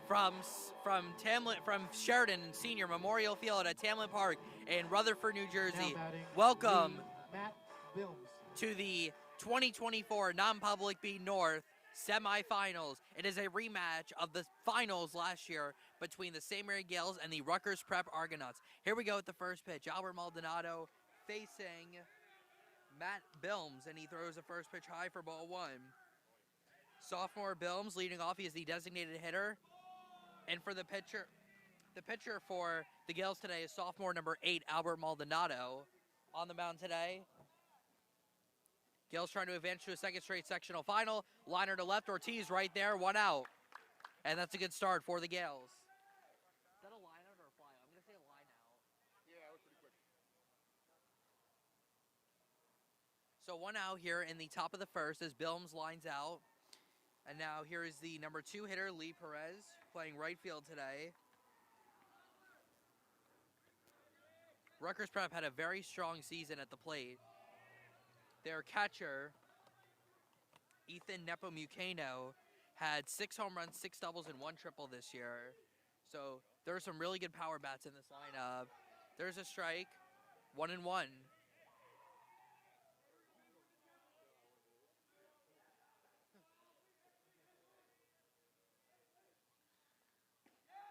from Sheridan Senior Memorial Field at Tamlin Park in Rutherford, New Jersey. Now batting, Welcome Matt Bilms. to the 2024 Non-Public B North semifinals. It is a rematch of the finals last year between the St. Mary Gales and the Rutgers Prep Argonauts. Here we go with the first pitch. Albert Maldonado facing Matt Bilms, and he throws a first pitch high for ball one. Sophomore Bilms leading off. He is the designated hitter. And for the pitcher for the Gales today is sophomore number 8, Albert Maldonado. On the mound today, Gales trying to advance to a second straight sectional final. Liner to left, Ortiz right there, 1 out. And that's a good start for the Gales. Is that a line out or a fly out? I'm going to say a line out. Yeah, that was pretty quick. So 1 out here in the top of the first as Bilms lines out. And now here is the number 2 hitter, Lee Perez, playing right field today. Rutgers Prep had a very strong season at the plate. Their catcher, Ethan Nepomuceno, had 6 home runs, 6 doubles, and 1 triple this year. So there are some really good power bats in this lineup. There's a strike, 1-1.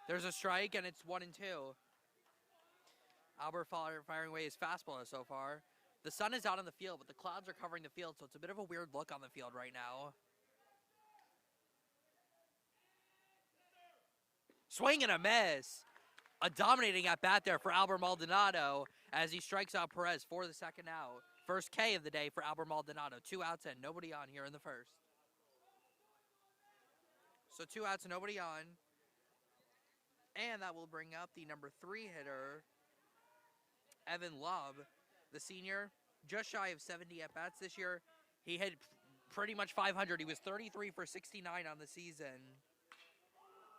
There's a strike, and it's 1-2. Albert firing away his fastball so far. The sun is out on the field, but the clouds are covering the field, so it's a bit of a weird look on the field right now. Swing and a miss. A dominating at bat there for Albert Maldonado as he strikes out Perez for the second out. First K of the day for Albert Maldonado. 2 outs and nobody on here in the first. So 2 outs and nobody on. And that will bring up the number 3 hitter, Evan Lobb, the senior, just shy of 70 at-bats this year. He hit pretty much 500. He was 33 for 69 on the season.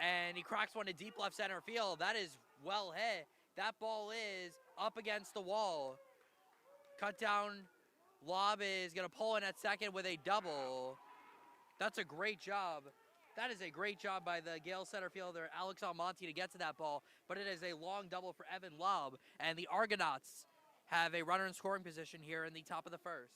And he cracks one to deep left center field. That is well hit. That ball is up against the wall. Cut down. Lobb is going to pull in at second with a double. That's a great job. That is a great job by the Gales center fielder, Alex Almonte, to get to that ball. But it is a long double for Evan Lobb. And the Argonauts have a runner in scoring position here in the top of the first.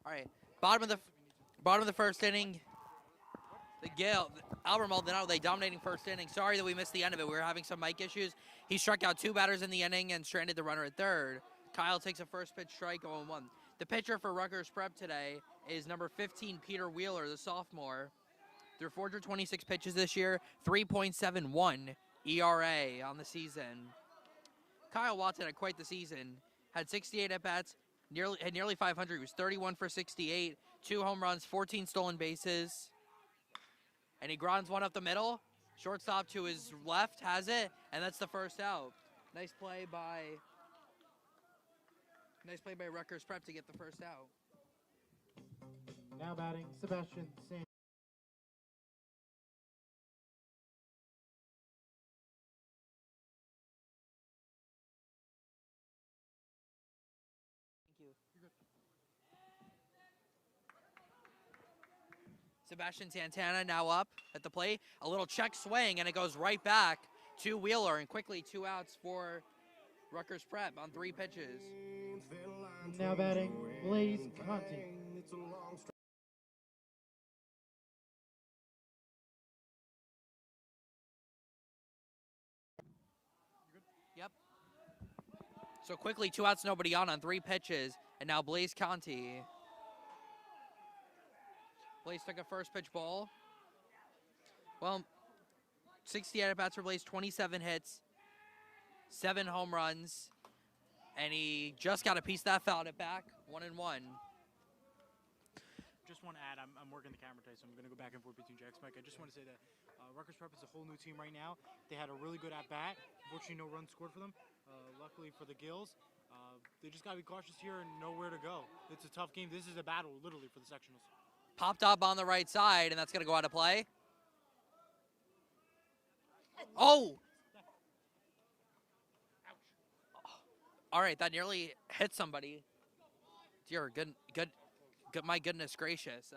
All right, bottom of the first inning. Albert Maldonado, they dominating first inning. Sorry that we missed the end of it. We were having some mic issues. He struck out 2 batters in the inning and stranded the runner at third. Kyle takes a first pitch strike, 0-1. The pitcher for Rutgers Prep today is number 15, Peter Wheeler, the sophomore. Through 426 pitches this year, 3.71 ERA on the season. Kyle Watson had quite the season. Had 68 at-bats, had nearly 500. He was 31 for 68, 2 home runs, 14 stolen bases. And he grinds one up the middle. Shortstop to his left has it, and that's the first out. Nice play by Rutgers Prep to get the first out. Now batting, Sebastian San. Thank you. Sebastian Santana now up at the plate. A little check swing, and it goes right back to Wheeler, and quickly 2 outs for Rutgers Prep on 3 pitches. Now batting, Blaze Conti. Yep. So quickly 2 outs, nobody on 3 pitches, and now Blaze Conti. Blaze took a first pitch ball. Well, 68 at-bats for Blaze, 27 hits, 7 home runs, and he just got a piece that fouled it back, 1-1. Just want to add, I'm working the camera today, so I'm going to go back and forth between Jack's mic. I just want to say that Rutgers Prep is a whole new team right now. They had a really good at-bat. Unfortunately, no runs scored for them. Luckily for the Gills, they just got to be cautious here and know where to go. It's a tough game. This is a battle, literally, for the sectionals. Popped up on the right side, and that's going to go out of play. Oh! All right, that nearly hit somebody. Dear, good, my goodness gracious.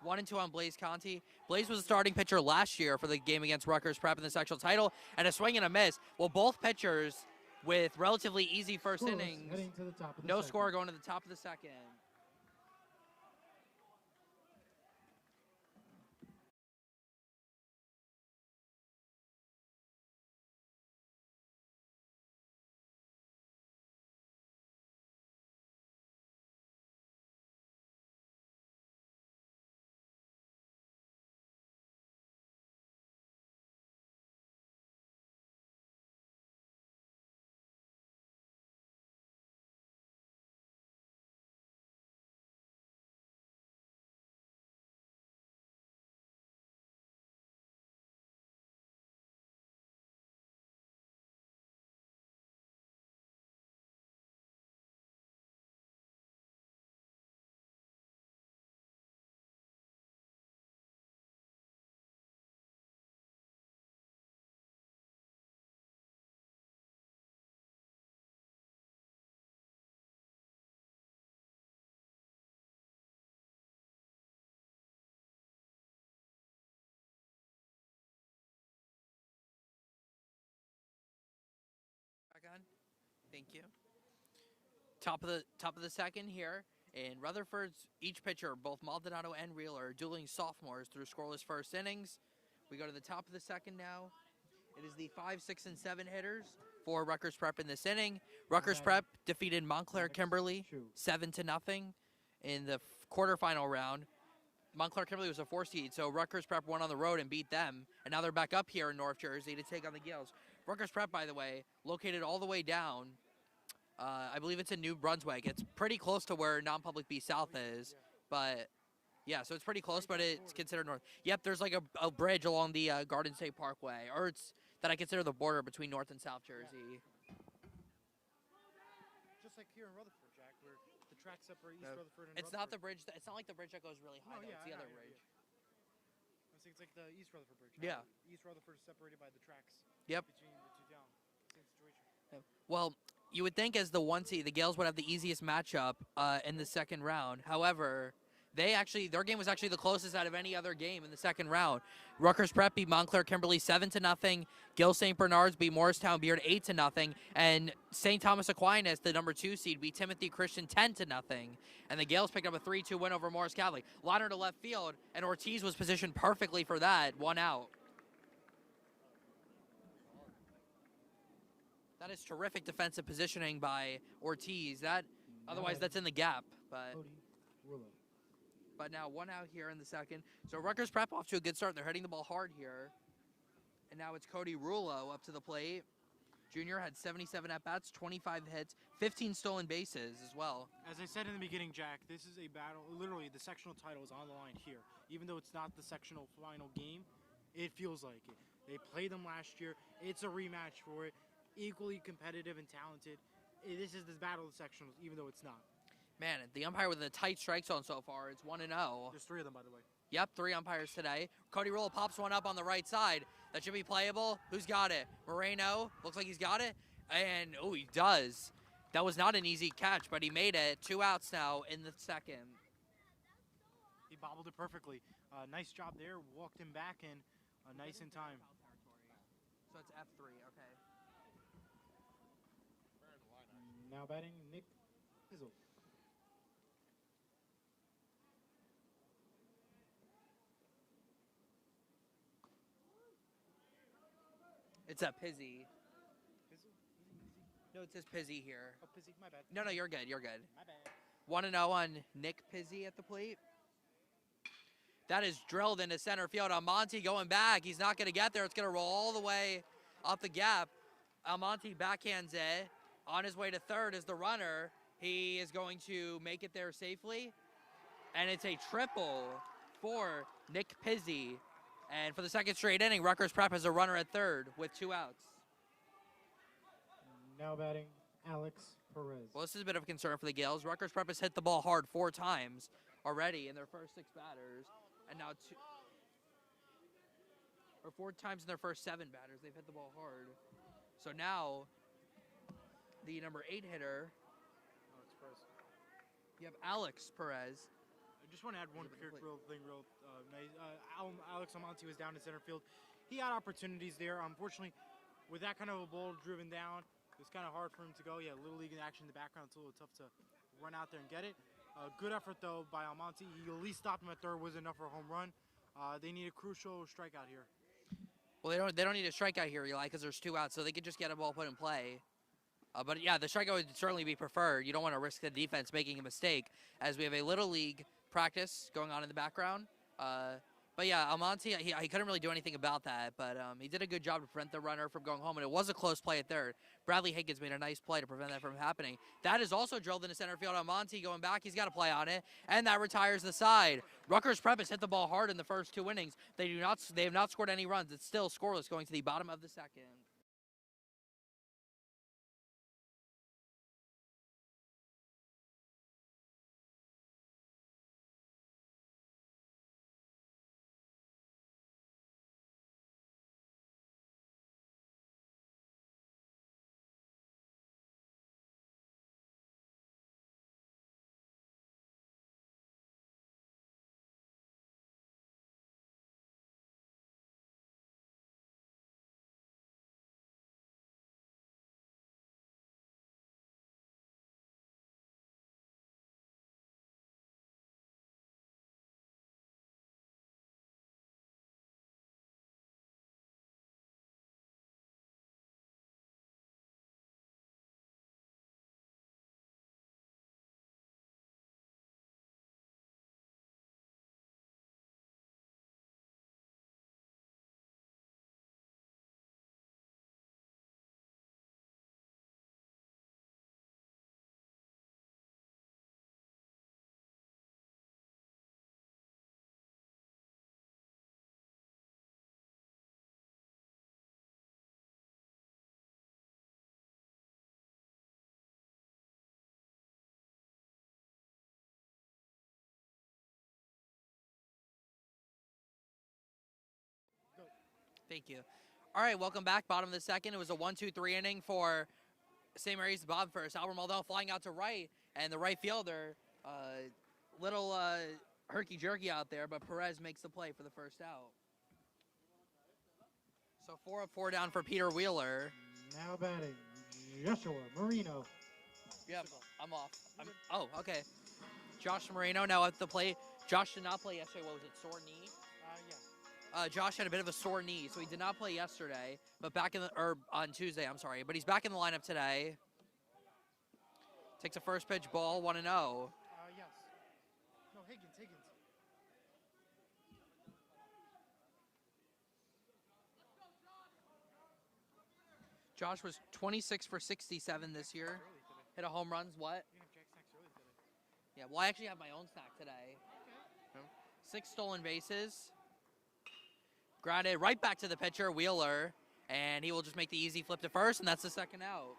1-2 on Blaze Conti. Blaze was a starting pitcher last year for the game against Rutgers Prep in the sectional title, and a swing and a miss. Well, both pitchers with relatively easy first innings. No score going to the top of the second. Back on. Thank you. Top of the second here. In Rutherford's, each pitcher, both Maldonado and Wheeler, are dueling sophomores through scoreless first innings. We go to the top of the second now. It is the 5, 6, and 7 hitters for Rutgers Prep in this inning. Rutgers Prep defeated Montclair Kimberly 7-0 in the quarterfinal round. Montclair Kimberly was a 4 seed, so Rutgers Prep went on the road and beat them, and now they're back up here in North Jersey to take on the Gills. Rutgers Prep, by the way, located all the way down. I believe it's in New Brunswick. It's pretty close to where non-public B South is, but yeah, so it's pretty close, but it's considered north. Yep, there's like a bridge along the Garden State Parkway, or it's that I consider the border between North and South Jersey. Just like here in Rutherford, Jack, where the tracks separate East Rutherford and It's not the bridge. It's not like the bridge that goes really high. No, It's the other bridge. I was thinking it's like the East Rutherford Bridge. Yeah. East Rutherford is separated by the tracks. Yep. Between the two towns. Same situation. Well, you would think as the 1 seed, the Gales would have the easiest matchup in the second round. However, Their game was actually the closest out of any other game in the second round. Rutgers Prep beat Montclair Kimberly 7-0. Gill St. Bernard's beat Morristown Beard 8-0. And St. Thomas Aquinas, the number 2 seed, beat Timothy Christian 10-0. And the Gales picked up a 3-2 win over Morris Catholic. Liner to left field, and Ortiz was positioned perfectly for that. 1 out. That is terrific defensive positioning by Ortiz. Otherwise, that's in the gap. Cody Rulo. But now 1 out here in the second. So Rutgers Prep off to a good start. They're hitting the ball hard here. And now it's Cody Rulo up to the plate. Junior had 77 at-bats, 25 hits, 15 stolen bases as well. As I said in the beginning, Jack, this is a battle. Literally, the sectional title is on the line here. Even though it's not the sectional final game, it feels like it. They played them last year. It's a rematch for it. Equally competitive and talented. This is the battle of the sectionals, even though it's not. Man, the umpire with a tight strike zone so far. It's 1-0. There's 3 of them, by the way. Yep, 3 umpires today. Cody Rulo pops one up on the right side. That should be playable. Who's got it? Moreno. Looks like he's got it. And, oh, he does. That was not an easy catch, but he made it. 2 outs now in the second. He bobbled it perfectly. Nice job there. Walked him back in. Nice in time. So it's F3, okay. Now batting Nick Pizzle. It's a Pizzy. No, it says Pizzy here. Oh, Pizzy, my bad. No, you're good. You're good. My bad. 1-0 on Nick Pizzy at the plate. That is drilled into center field. Almonte going back. He's not going to get there. It's going to roll all the way up the gap. Almonte backhands it. On his way to third is the runner. He is going to make it there safely. And it's a triple for Nick Pizzy. And for the second straight inning, Rutgers Prep has a runner at third with 2 outs. Now batting Alex Perez. Well, this is a bit of a concern for the Gales. Rutgers Prep has hit the ball hard 4 times already in their first 6 batters. And now 4 times in their first 7 batters. They've hit the ball hard. So now the number 8 hitter. Alex Perez. You have Alex Perez. I just want to add one quick real nice. Alex Almonte was down in center field. He had opportunities there. Unfortunately, with that kind of a ball driven down, it's kind of hard for him to go. Yeah, Little League in action in the background. It's a little tough to run out there and get it. Good effort, though, by Almonte. He at least stopped him at third. Was enough for a home run. They need a crucial strikeout here. Well, they don't need a strikeout here, Eli, because there's 2 outs, so they could just get a ball put in play. But yeah, the strikeout would certainly be preferred. You don't want to risk the defense making a mistake, as we have a Little League practice going on in the background. But yeah, Almonte, he couldn't really do anything about that, but he did a good job to prevent the runner from going home, and it was a close play at third. Bradley Higgins made a nice play to prevent that from happening. That is also drilled into center field. Almonte going back, he's got a play on it, and that retires the side. Rutgers Prep has hit the ball hard in the first 2 innings. They have not scored any runs. It's still scoreless going to the bottom of the second. Thank you. All right, welcome back. Bottom of the second. It was a 1-2-3 inning for St. Mary's Bob first. Albert Maldonado flying out to right, and the right fielder, little herky-jerky out there, but Perez makes the play for the first out. So 4 up, 4 down for Peter Wheeler. Now batting, Joshua Marino. Yep, I'm off. Oh, okay. Josh Marino now at the plate. Josh did not play yesterday. What was it, sore knee? Yeah. Josh had a bit of a sore knee, so he did not play yesterday, but on Tuesday, I'm sorry. But he's back in the lineup today. Takes a first pitch ball, 1-0. Yes. No, Higgins. Josh was 26 for 67 this year. Hit a home runs, what? You're gonna have Jack snacks early today. Yeah, well, I actually have my own snack today. Okay. 6 stolen bases. Grounded right back to the pitcher, Wheeler, and he will just make the easy flip to first, and that's the second out.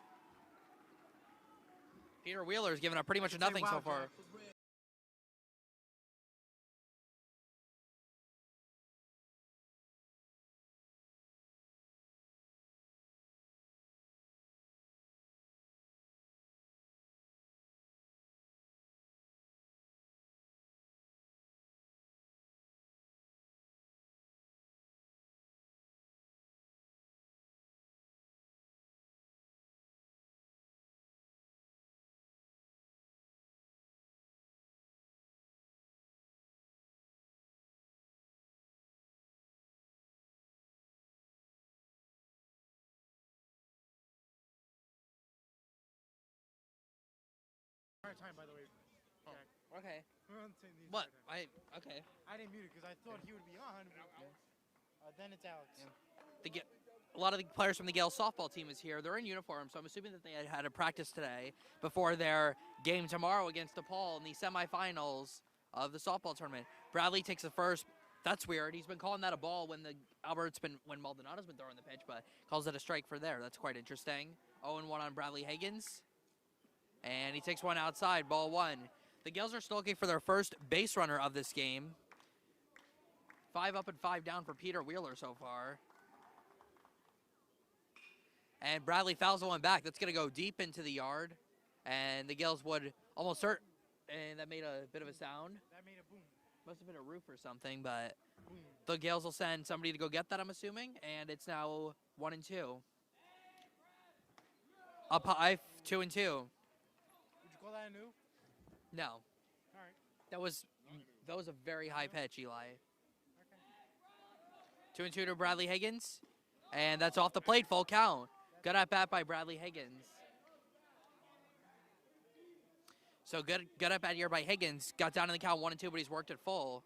Peter Wheeler's given up pretty much nothing so far. Hard time, by the way. Oh, Jack. okay. We're on the same What? time. Okay. I didn't mute it because I thought he would be on. Then it's Alex. Yeah. A lot of the players from the Gale softball team is here. They're in uniform, so I'm assuming that they had a practice today before their game tomorrow against DePaul in the semifinals of the softball tournament. Bradley takes the first. That's weird. He's been calling that a ball when when Maldonado's been throwing the pitch, but calls it a strike for there. That's quite interesting. 0-1 on Bradley Higgins. And he takes one outside, ball 1. The Gales are still looking for their first base runner of this game. 5 up and 5 down for Peter Wheeler so far. And Bradley fouls the one back. That's going to go deep into the yard. And the Gales would almost hurt. And that made a bit of a sound. That made a boom. Must have been a roof or something, but Boom. the Gales will send somebody to go get that, I'm assuming. And it's now 1-2. Up high, 2-2. Would you call that a new? No. All right. That was a very high pitch, Eli. Okay. 2-2 to Bradley Higgins. And that's off the plate, full count. Good at bat by Bradley Higgins. So good at bat here by Higgins. Got down in the count 1-2, but he's worked it full.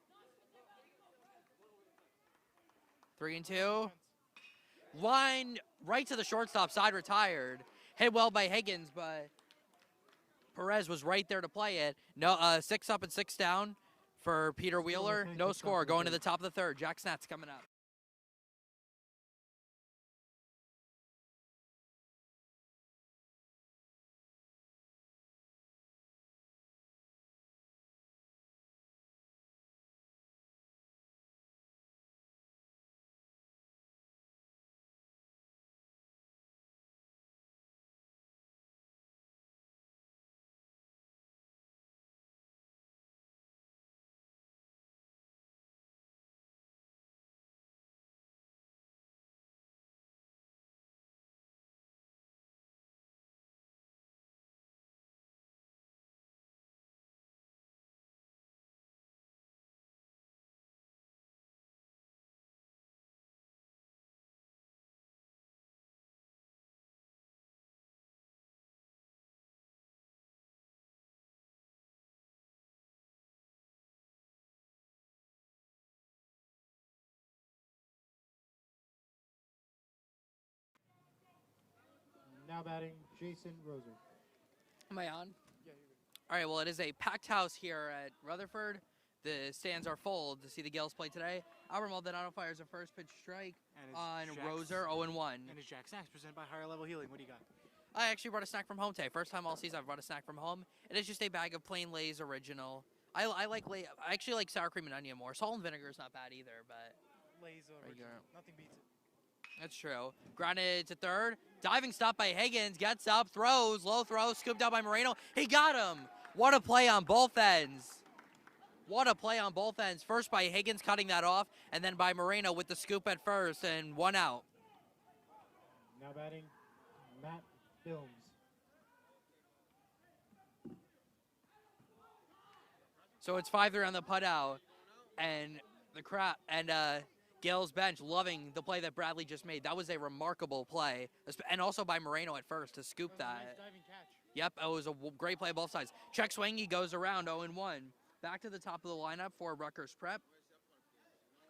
3-2. Line right to the shortstop side, retired. Hit well by Higgins, but Perez was right there to play it. No, 6 up and 6 down for Peter Wheeler. No score. Going to the top of the third. Jack Snat's coming up. Now batting, Jason Roser. Am I on? Yeah, you're good. All right, well, it is a packed house here at Rutherford. The stands are full to see the Gales play today. Albert Maldonado fires a first pitch strike on Roser, 0-1. And it's Jack Snacks presented by Higher Level Healing. What do you got? I actually brought a snack from home today. First time all season I've brought a snack from home. It is just a bag of plain Lay's original. I actually like sour cream and onion more. Salt and vinegar is not bad either, but Lay's original. go. Nothing beats it. that's true. Grounded to third. Diving stop by Higgins. Gets up, throws, low throw, scooped out by Moreno. He got him. What a play on both ends. What a play on both ends. First by Higgins cutting that off, and then by Moreno with the scoop at first, and 1 out. Now batting, Matt Films. So it's 5-3 on the putout, and the crowd and Gale's bench loving the play that Bradley just made. That was a remarkable play, and also by Moreno at first to scoop that. Nice diving catch. Yep, it was a great play on both sides. Check swing, he goes around 0-1. Back to the top of the lineup for Rutgers Prep.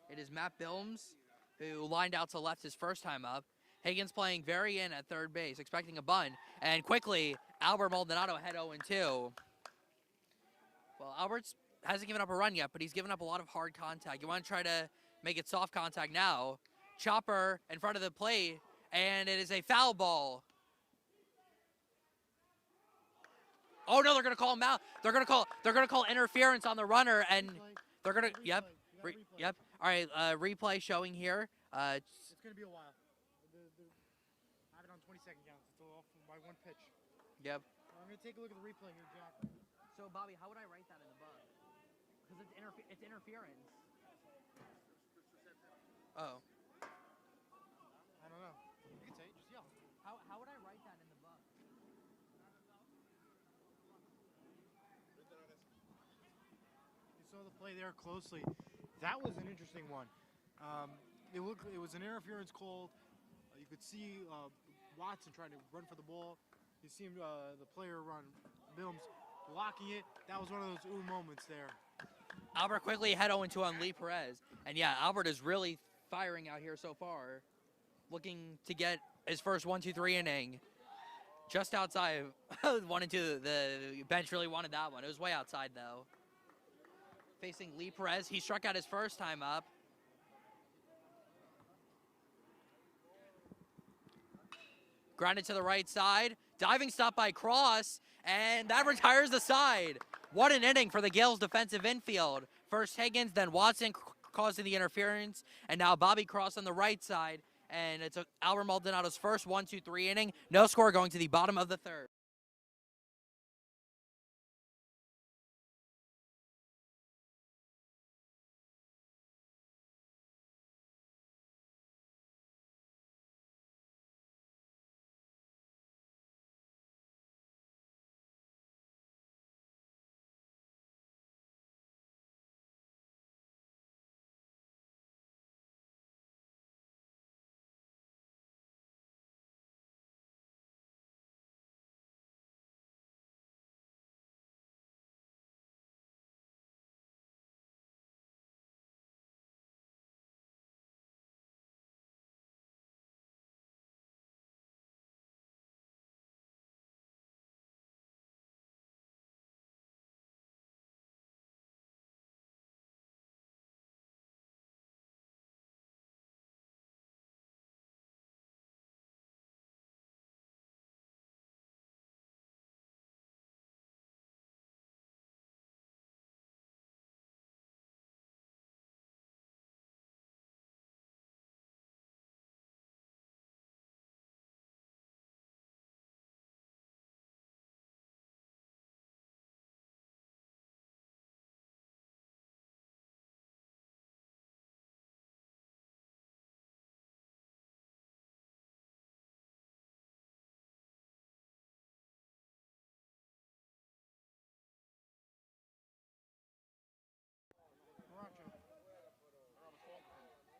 It is Matt Bilms, who lined out to left his first time up. Higgins playing very in at third base, expecting a bunt. And quickly, Albert Maldonado had 0-2. Well, Albert's hasn't given up a run yet, but he's given up a lot of hard contact. You want to try to make it soft contact now. Chopper in front of the plate, and it is a foul ball. Oh no, they're gonna call him out. They're gonna call interference on the runner, and they're gonna Replay. yep. All right, replay showing here. It's gonna be a while. I have it on 20-second counts. It's all off by 1 pitch. Yep. I'm gonna take a look at the replay here, Jack. So Bobby, how would I write that in the book? Because it's interference. Oh. I don't know. You can say it. Just yell. How would I write that in the book? You saw the play there closely. That was an interesting one. It was an interference called. You could see Watson trying to run for the ball. You see him, the player run, Bilms blocking it. That was one of those ooh moments there. Albert quickly had 0-2 on Lee Perez. And yeah, Albert is really firing out here so far. Looking to get his first 1-2-3 inning. Just outside of 1-2. The bench really wanted that one. It was way outside though. Facing Lee Perez. He struck out his first time up. Grounded to the right side. Diving stop by Cross. And that retires the side. What an inning for the Gales defensive infield. First Higgins, then Watson causing the interference. And now Bobby Cross on the right side. And it's Albert Maldonado's first 1-2-3 inning. No score going to the bottom of the third.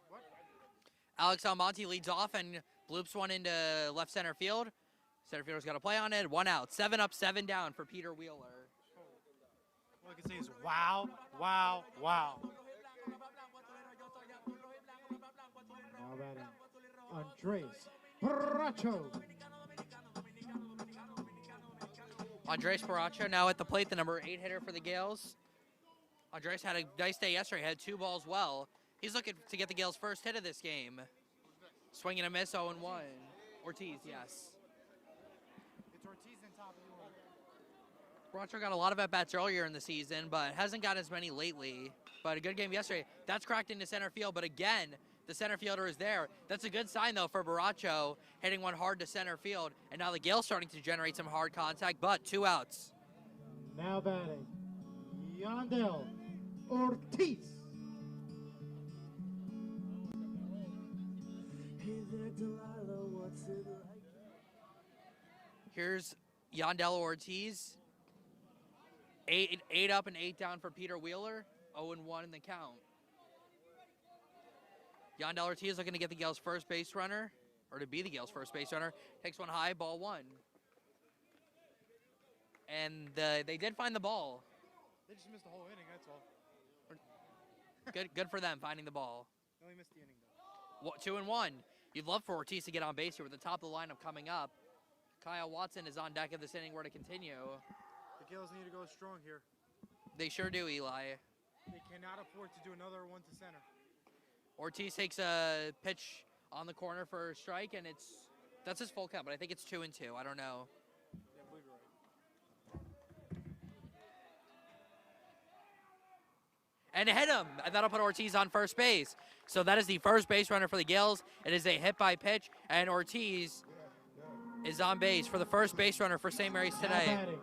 What? Alex Almonte leads off and bloops one into left center field. Center fielder's got a play on it. 1 out. 7 up, 7 down for Peter Wheeler. All I can say is wow, wow, wow. Now batting, Andres Paracho. Andres Paracho now at the plate, the number 8 hitter for the Gales. Andres had a nice day yesterday, had 2 balls well. He's looking to get the Gales' first hit of this game. Swing and a miss, 0-1. Ortiz, yes. It's Ortiz in top of the order. Paracho got a lot of at-bats earlier in the season, but hasn't got as many lately. But a good game yesterday. That's cracked into center field, but again, the center fielder is there. That's a good sign, though, for Paracho, hitting one hard to center field. And now the Gales starting to generate some hard contact, but 2 outs. Now batting, Yandel Ortiz. Here's Yandel Ortiz. Eight up and 8 down for Peter Wheeler. 0-1 in the count. Yandel Ortiz looking to get the Gales' first base runner, or to be the Gales' first base runner. Takes one high, ball 1. And they did find the ball. They just missed the whole inning, that's all. Good for them finding the ball. They only missed the inning, though. 2-1. You'd love for Ortiz to get on base here with the top of the lineup coming up. Kyle Watson is on deck if this inning were to continue. The Gales need to go strong here. They sure do, Eli. They cannot afford to do another one to center. Ortiz takes a pitch on the corner for a strike, and that's his full count, but I think it's 2-2. I don't know. Yeah, I believe you're right. And hit him, and that'll put Ortiz on first base. So that is the first base runner for the Gales. It is a hit by pitch, and Ortiz is on base for the first base runner for St. Mary's Now today. batting,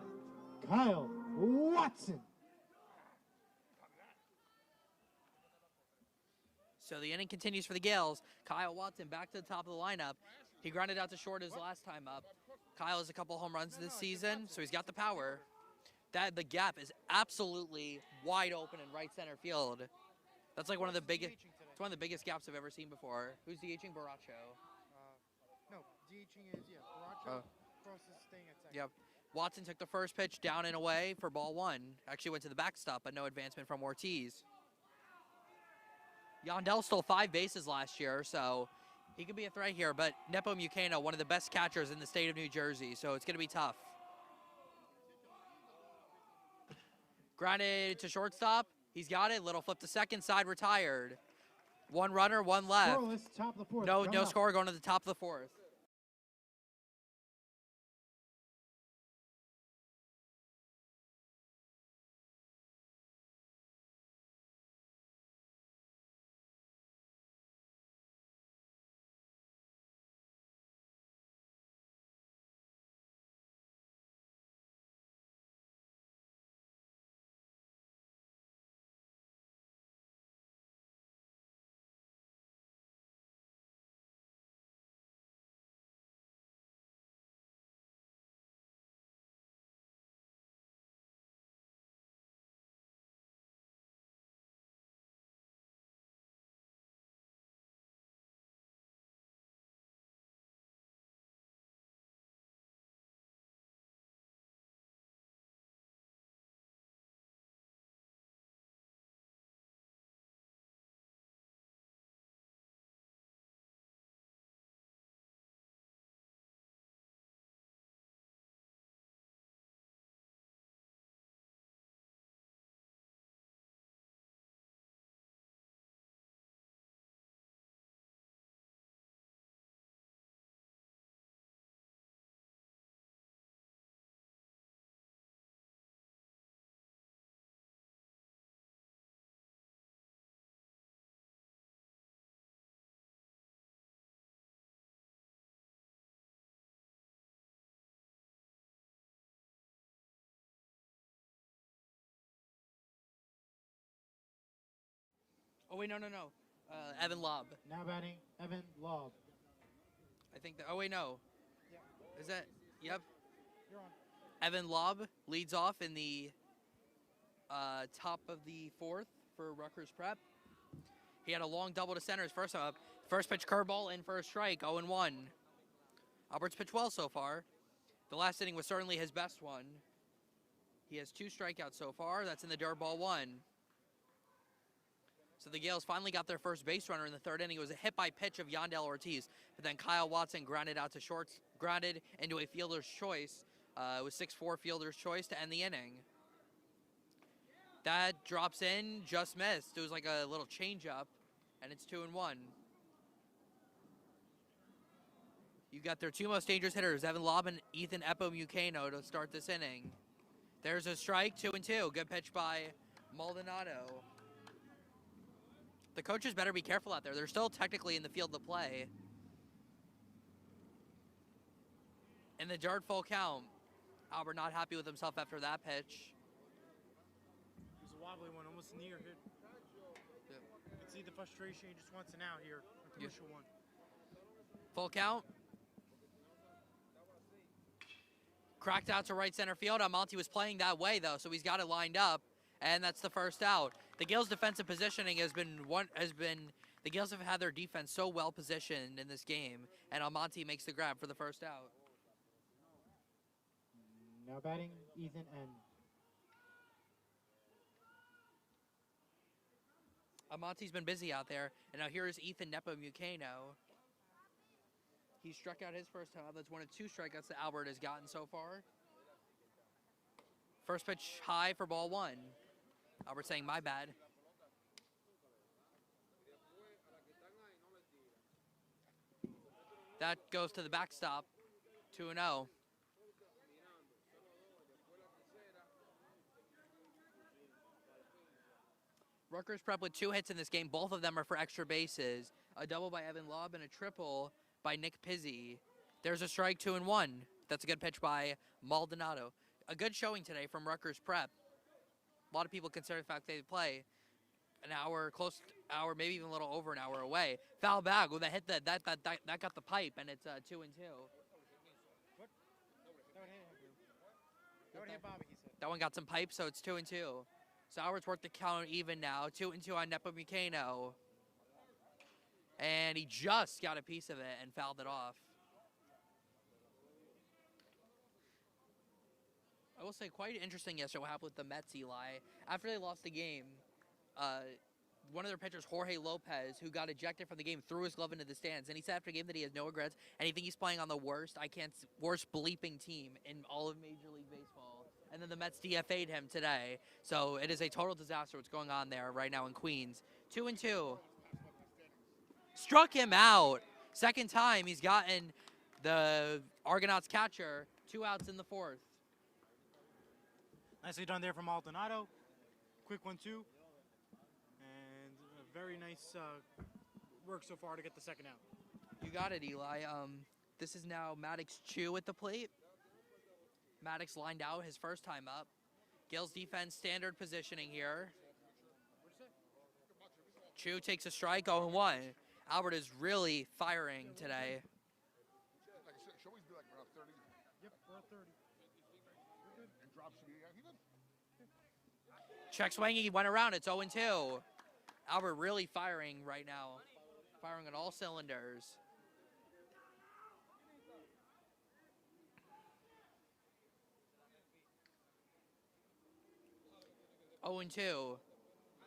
Kyle Watson. So the inning continues for the Gales. Kyle Watson back to the top of the lineup. He grounded out to short his last time up. Kyle has a couple home runs this season, so he's got the power. The gap is absolutely wide open in right center field. That's like one of the biggest. It's one of the biggest gaps I've ever seen before. Who's DHing? Baracho. No, DHing is, Baracho. Cross is staying at second. Yep. Watson took the first pitch down and away for ball 1. Actually went to the backstop, but no advancement from Ortiz. Yandel stole 5 bases last year, so he could be a threat here. But Nepo Mukano, one of the best catchers in the state of New Jersey, so it's going to be tough. Grounded to shortstop. He's got it. Little flip to second, side retired. 1 runner, 1 left. Scoreless, top of the fourth. No Coming up. score going to the top of the 4th. Oh, wait, no. Evan Lobb. Now batting, Evan Lobb. I think that. Oh, wait, no. Yeah. Is that? Yep. You're on. Evan Lobb leads off in the top of the 4th for Rutgers Prep. He had a long double to center his first up. First pitch curveball in for a strike, 0-1. Albert's pitched well so far. The last inning was certainly his best one. He has 2 strikeouts so far. That's in the dirt, ball 1. So the Gales finally got their first base runner in the 3rd inning. It was a hit by pitch of Yandel Ortiz, but then Kyle Watson grounded out to short, grounded into a fielder's choice. It was 6-4 fielder's choice to end the inning. That drops in, just missed. It was like a little changeup, and it's 2-1. You got their 2 most dangerous hitters, Evan Lobb and Ethan Epo Mukano, to start this inning. There's a strike, 2-2. Good pitch by Maldonado. The coaches better be careful out there. They're still technically in the field of play. In the dirt, full count. Albert not happy with himself after that pitch. He was wobbly one, almost near hit. Yep. You can see the frustration. He just wants an out here. A crucial one. Full count. Cracked out to right center field. Almonte was playing that way though, so he's got it lined up, and that's the first out. The Gills' defensive positioning the Gills have had their defense so well positioned in this game, and Almonte makes the grab for the first out. Now batting, Ethan N. Almonte's been busy out there, and now here is Ethan Nepomuceno. He struck out his first time. That's one of 2 strikeouts that Albert has gotten so far. First pitch high for ball 1. Albert saying, my bad. That goes to the backstop, 2-0. Rutgers Prep with 2 hits in this game. Both of them are for extra bases. A double by Evan Lobb and a triple by Nick Pizzi. There's a strike, 2-1. That's a good pitch by Maldonado. A good showing today from Rutgers Prep. A lot of people consider the fact they play an hour, maybe even a little over an hour away. Foul bag with a hit that got the pipe, and it's 2-2. What? That would hit Bobby, he said. That one got some pipe, so it's 2-2. So Albert's worked the count even now. 2-2 on Nepomuceno. And he just got a piece of it and fouled it off. I will say quite interesting yesterday what happened with the Mets, Eli. After they lost the game, one of their pitchers, Jorge Lopez, who got ejected from the game, threw his glove into the stands. And he said after the game that he has no regrets, and he thinks he's playing on the worst bleeping team in all of Major League Baseball. And then the Mets DFA'd him today. So it is a total disaster what's going on there right now in Queens. 2-2. Struck him out. Second time he's gotten the Argonauts catcher. 2 outs in the 4th. Nicely done there from Maldonado. Quick 1-2. And a very nice work so far to get the second out. You got it, Eli. This is now Maddox Chu at the plate. Maddox lined out his first time up. Gills defense standard positioning here. Chu takes a strike, 0-1. Albert is really firing today. Yep, we're at 30. Check swinging, he went around, it's 0-2. Albert really firing right now. Firing on all cylinders. Oh and 2.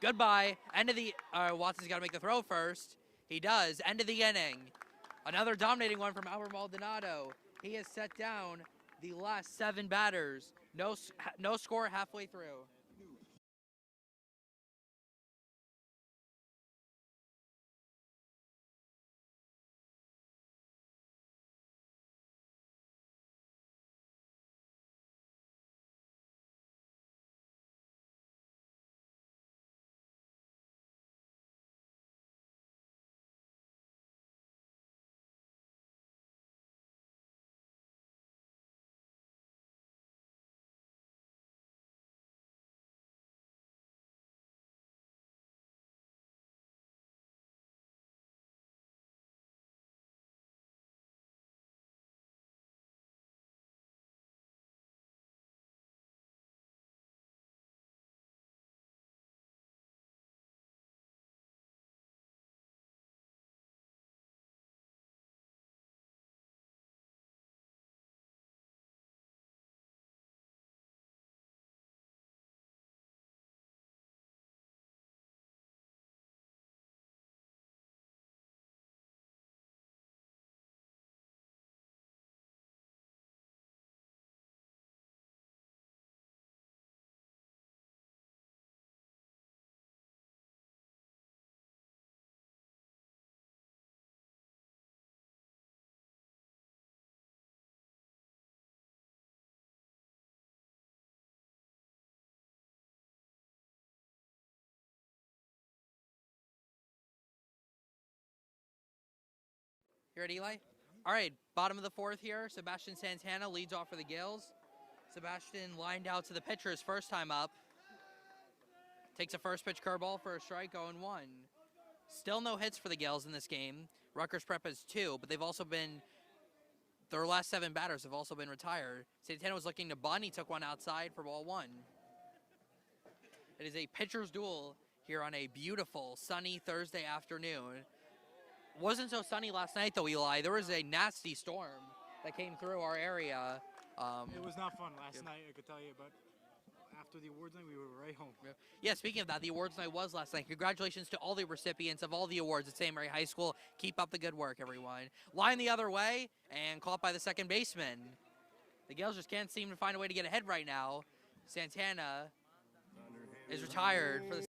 Goodbye. End of the Watson's got to make the throw first. He does. End of the inning. Another dominating one from Albert Maldonado. He has set down the last 7 batters. No score halfway through. You ready, Eli? All right, bottom of the 4th here. Sebastian Santana leads off for the Gills. Sebastian lined out to the pitcher his first time up. Takes a first pitch curveball for a strike, 0-1. Still no hits for the Gales in this game. Rutgers Prep has 2, but they've also been, their last 7 batters have also been retired. Santana was looking to bunt. He took one outside for ball 1. It is a pitcher's duel here on a beautiful sunny Thursday afternoon. Wasn't so sunny last night though, Eli. There was a nasty storm that came through our area. It was not fun last night, I could tell you, but after the awards night, we were right home. Yeah, speaking of that, the awards night was last night. Congratulations to all the recipients of all the awards at St. Mary High School. Keep up the good work, everyone. Line the other way and caught by the second baseman. The Gales just can't seem to find a way to get ahead right now. Santana is retired for the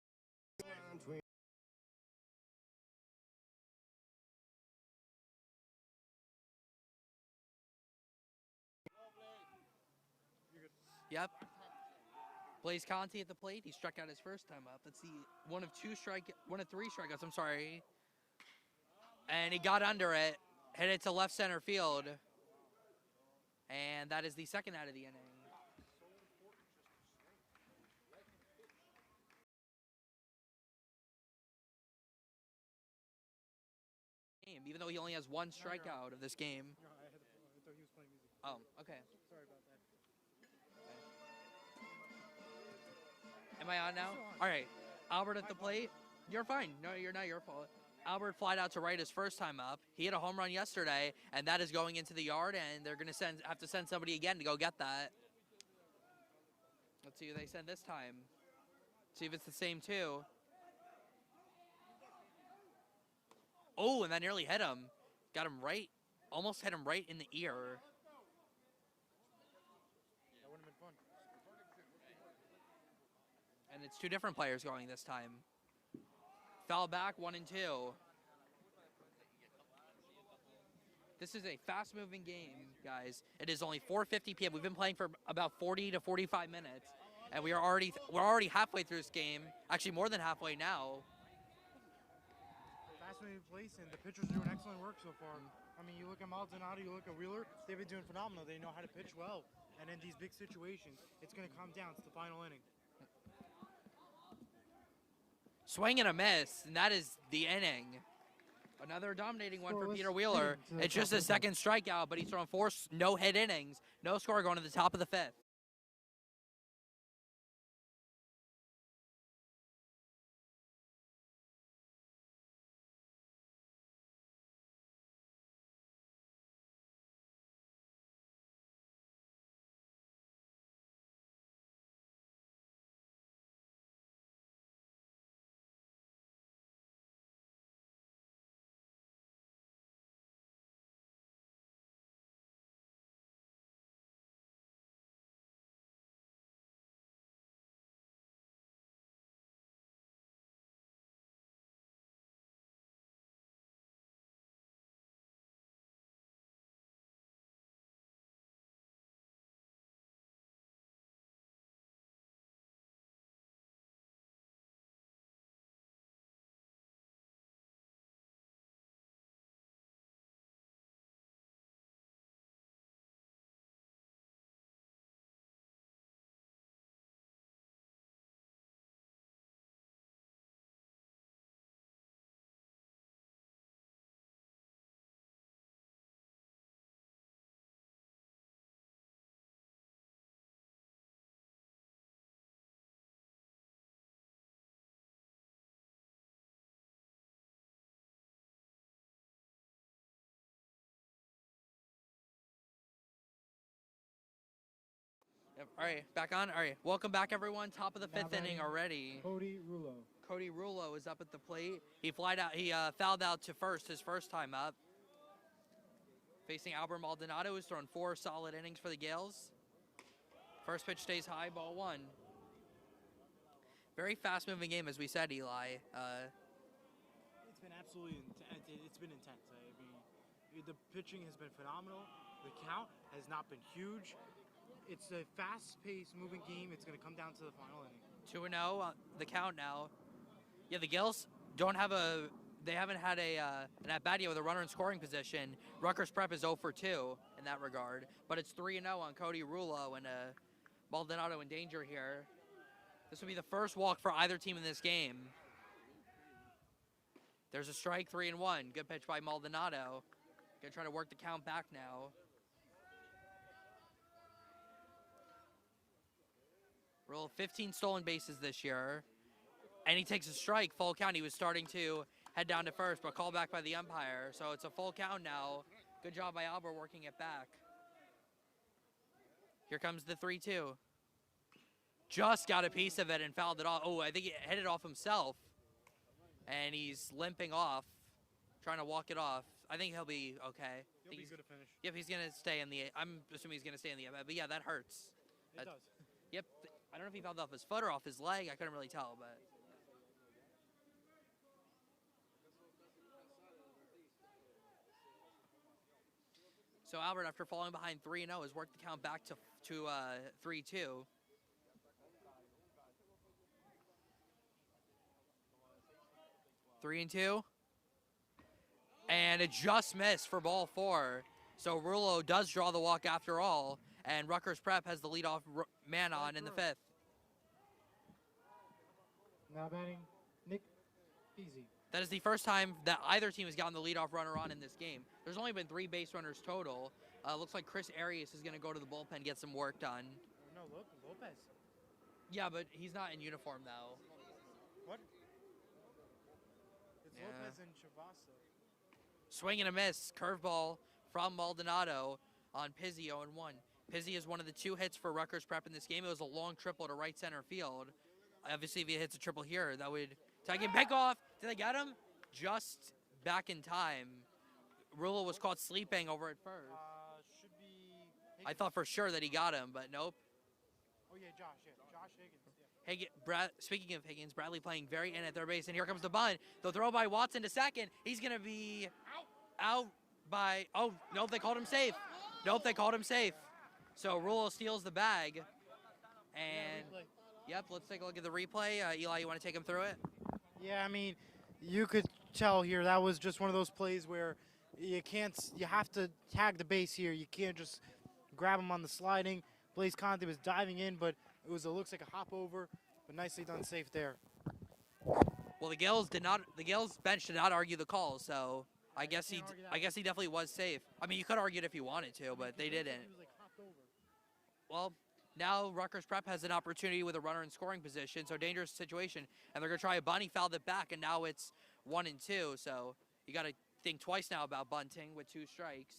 Yep. Blaze Conti at the plate. He struck out his first time up. That's the one of 3 strikeouts. I'm sorry. And he got under it, hit it to left center field, and that is the second out of the inning. Even though he only has 1 strikeout of this game. No, I thought he was playing music. Oh, okay. Sorry about that. Am I on now? All right. Albert at the plate. You're fine. No, you're not your fault. Albert flied out to right his first time up. He hit a home run yesterday, and that is going into the yard, and they're going to have to send somebody again to go get that. Let's see who they send this time. See if it's the same two. Oh, and that nearly hit him. Got him right. Almost hit him right in the ear. That would have been fun. And it's 2 different players going this time. Foul back, 1-2. This is a fast-moving game, guys. It is only 4:50 p.m. We've been playing for about 40 to 45 minutes, and we're already halfway through this game. Actually, more than halfway now. Fast-moving place, and the pitchers doing excellent work so far. I mean, you look at Maldonado, you look at Wheeler, they've been doing phenomenal. They know how to pitch well. And in these big situations, it's going to come down to the final inning. Swing and a miss, and that is the inning. Another dominating one for Peter Wheeler. It's just his second strikeout, but he's thrown 4 no-hit innings. No score going to the top of the 5th. Yep. All right, back on. All right, welcome back, everyone. Top of the 5th inning already. Cody Rulo. Cody Rulo is up at the plate. He fouled out to first his first time up. Facing Albert Maldonado, who's thrown 4 solid innings for the Gales. First pitch stays high, ball 1. Very fast-moving game, as we said, Eli. It's been absolutely intense. It's been intense. I mean, the pitching has been phenomenal. The count has not been huge. It's a fast-paced, moving game. It's going to come down to the final inning. 2-0, the count now. Yeah, the Gales they haven't had an at-bat yet with a runner in scoring position. Rutgers Prep is 0 for 2 in that regard. But it's 3-0 on Cody Rulo, and Maldonado in danger here. This will be the first walk for either team in this game. There's a strike, 3-1. Good pitch by Maldonado. Gonna try to work the count back now. Rule 15 stolen bases this year. And he takes a strike, full count. He was starting to head down to first, but called back by the umpire. So it's a full count now. Good job by Albert working it back. Here comes the 3-2. Just got a piece of it and fouled it off. Oh, I think he hit it off himself. And he's limping off, trying to walk it off. I think he'll be okay. He'll be good to finish. Yep, he's going to stay in the... I'm assuming he's going to stay in the... But yeah, that hurts. It does. Yep. I don't know if he fouled off his foot or off his leg. I couldn't really tell, but... So Albert, after falling behind 3-0, has worked the count back to 3-2. Three and two. And it just missed for ball 4. So Rulo does draw the walk after all. And Rutgers Prep has the leadoff man on in the 5th. Now batting, Nick Peasy. That is the first time that either team has gotten the leadoff runner on in this game. There's only been 3 base runners total. Looks like Chris Arias is going to go to the bullpen, get some work done. No, look, Lopez. Yeah, but he's not in uniform, though. What? It's Yeah. Lopez and Chavasa. Swing and a miss. Curveball from Maldonado on Pizzi, 0-1. Pizzi is one of the 2 hits for Rutgers Prep in this game. It was a long triple to right center field. Obviously, if he hits a triple here, that would take him back off. Did they get him? Just back in time. Rulo was caught sleeping over at first. Should be... I thought for sure that he got him, but nope. Oh, yeah, Josh. Yeah, Josh Higgins. Yeah. Speaking of Higgins, Bradley playing very in at third base, and here comes the bunt. The throw by Watson to second. He's going to be out by... Oh, nope, they called him safe. Nope, they called him safe. So Rulo steals the bag. And, yep, let's take a look at the replay. Eli, you want to take him through it? Yeah, I mean, you could tell here that was just one of those plays where you have to tag the base here. You can't just grab him on the sliding. Blaze Conte was diving in, but looks like a hop over, but nicely done safe there. Well, the Gales bench did not argue the call, so I guess he definitely was safe. I mean, you could argue it if you wanted to, but they didn't. He was like hopped over. Well, now Rutgers Prep has an opportunity with a runner in scoring position, so dangerous situation, and they're going to try a bunt. He fouled it back, and now it's 1-2, so you got to think twice now about bunting with 2 strikes.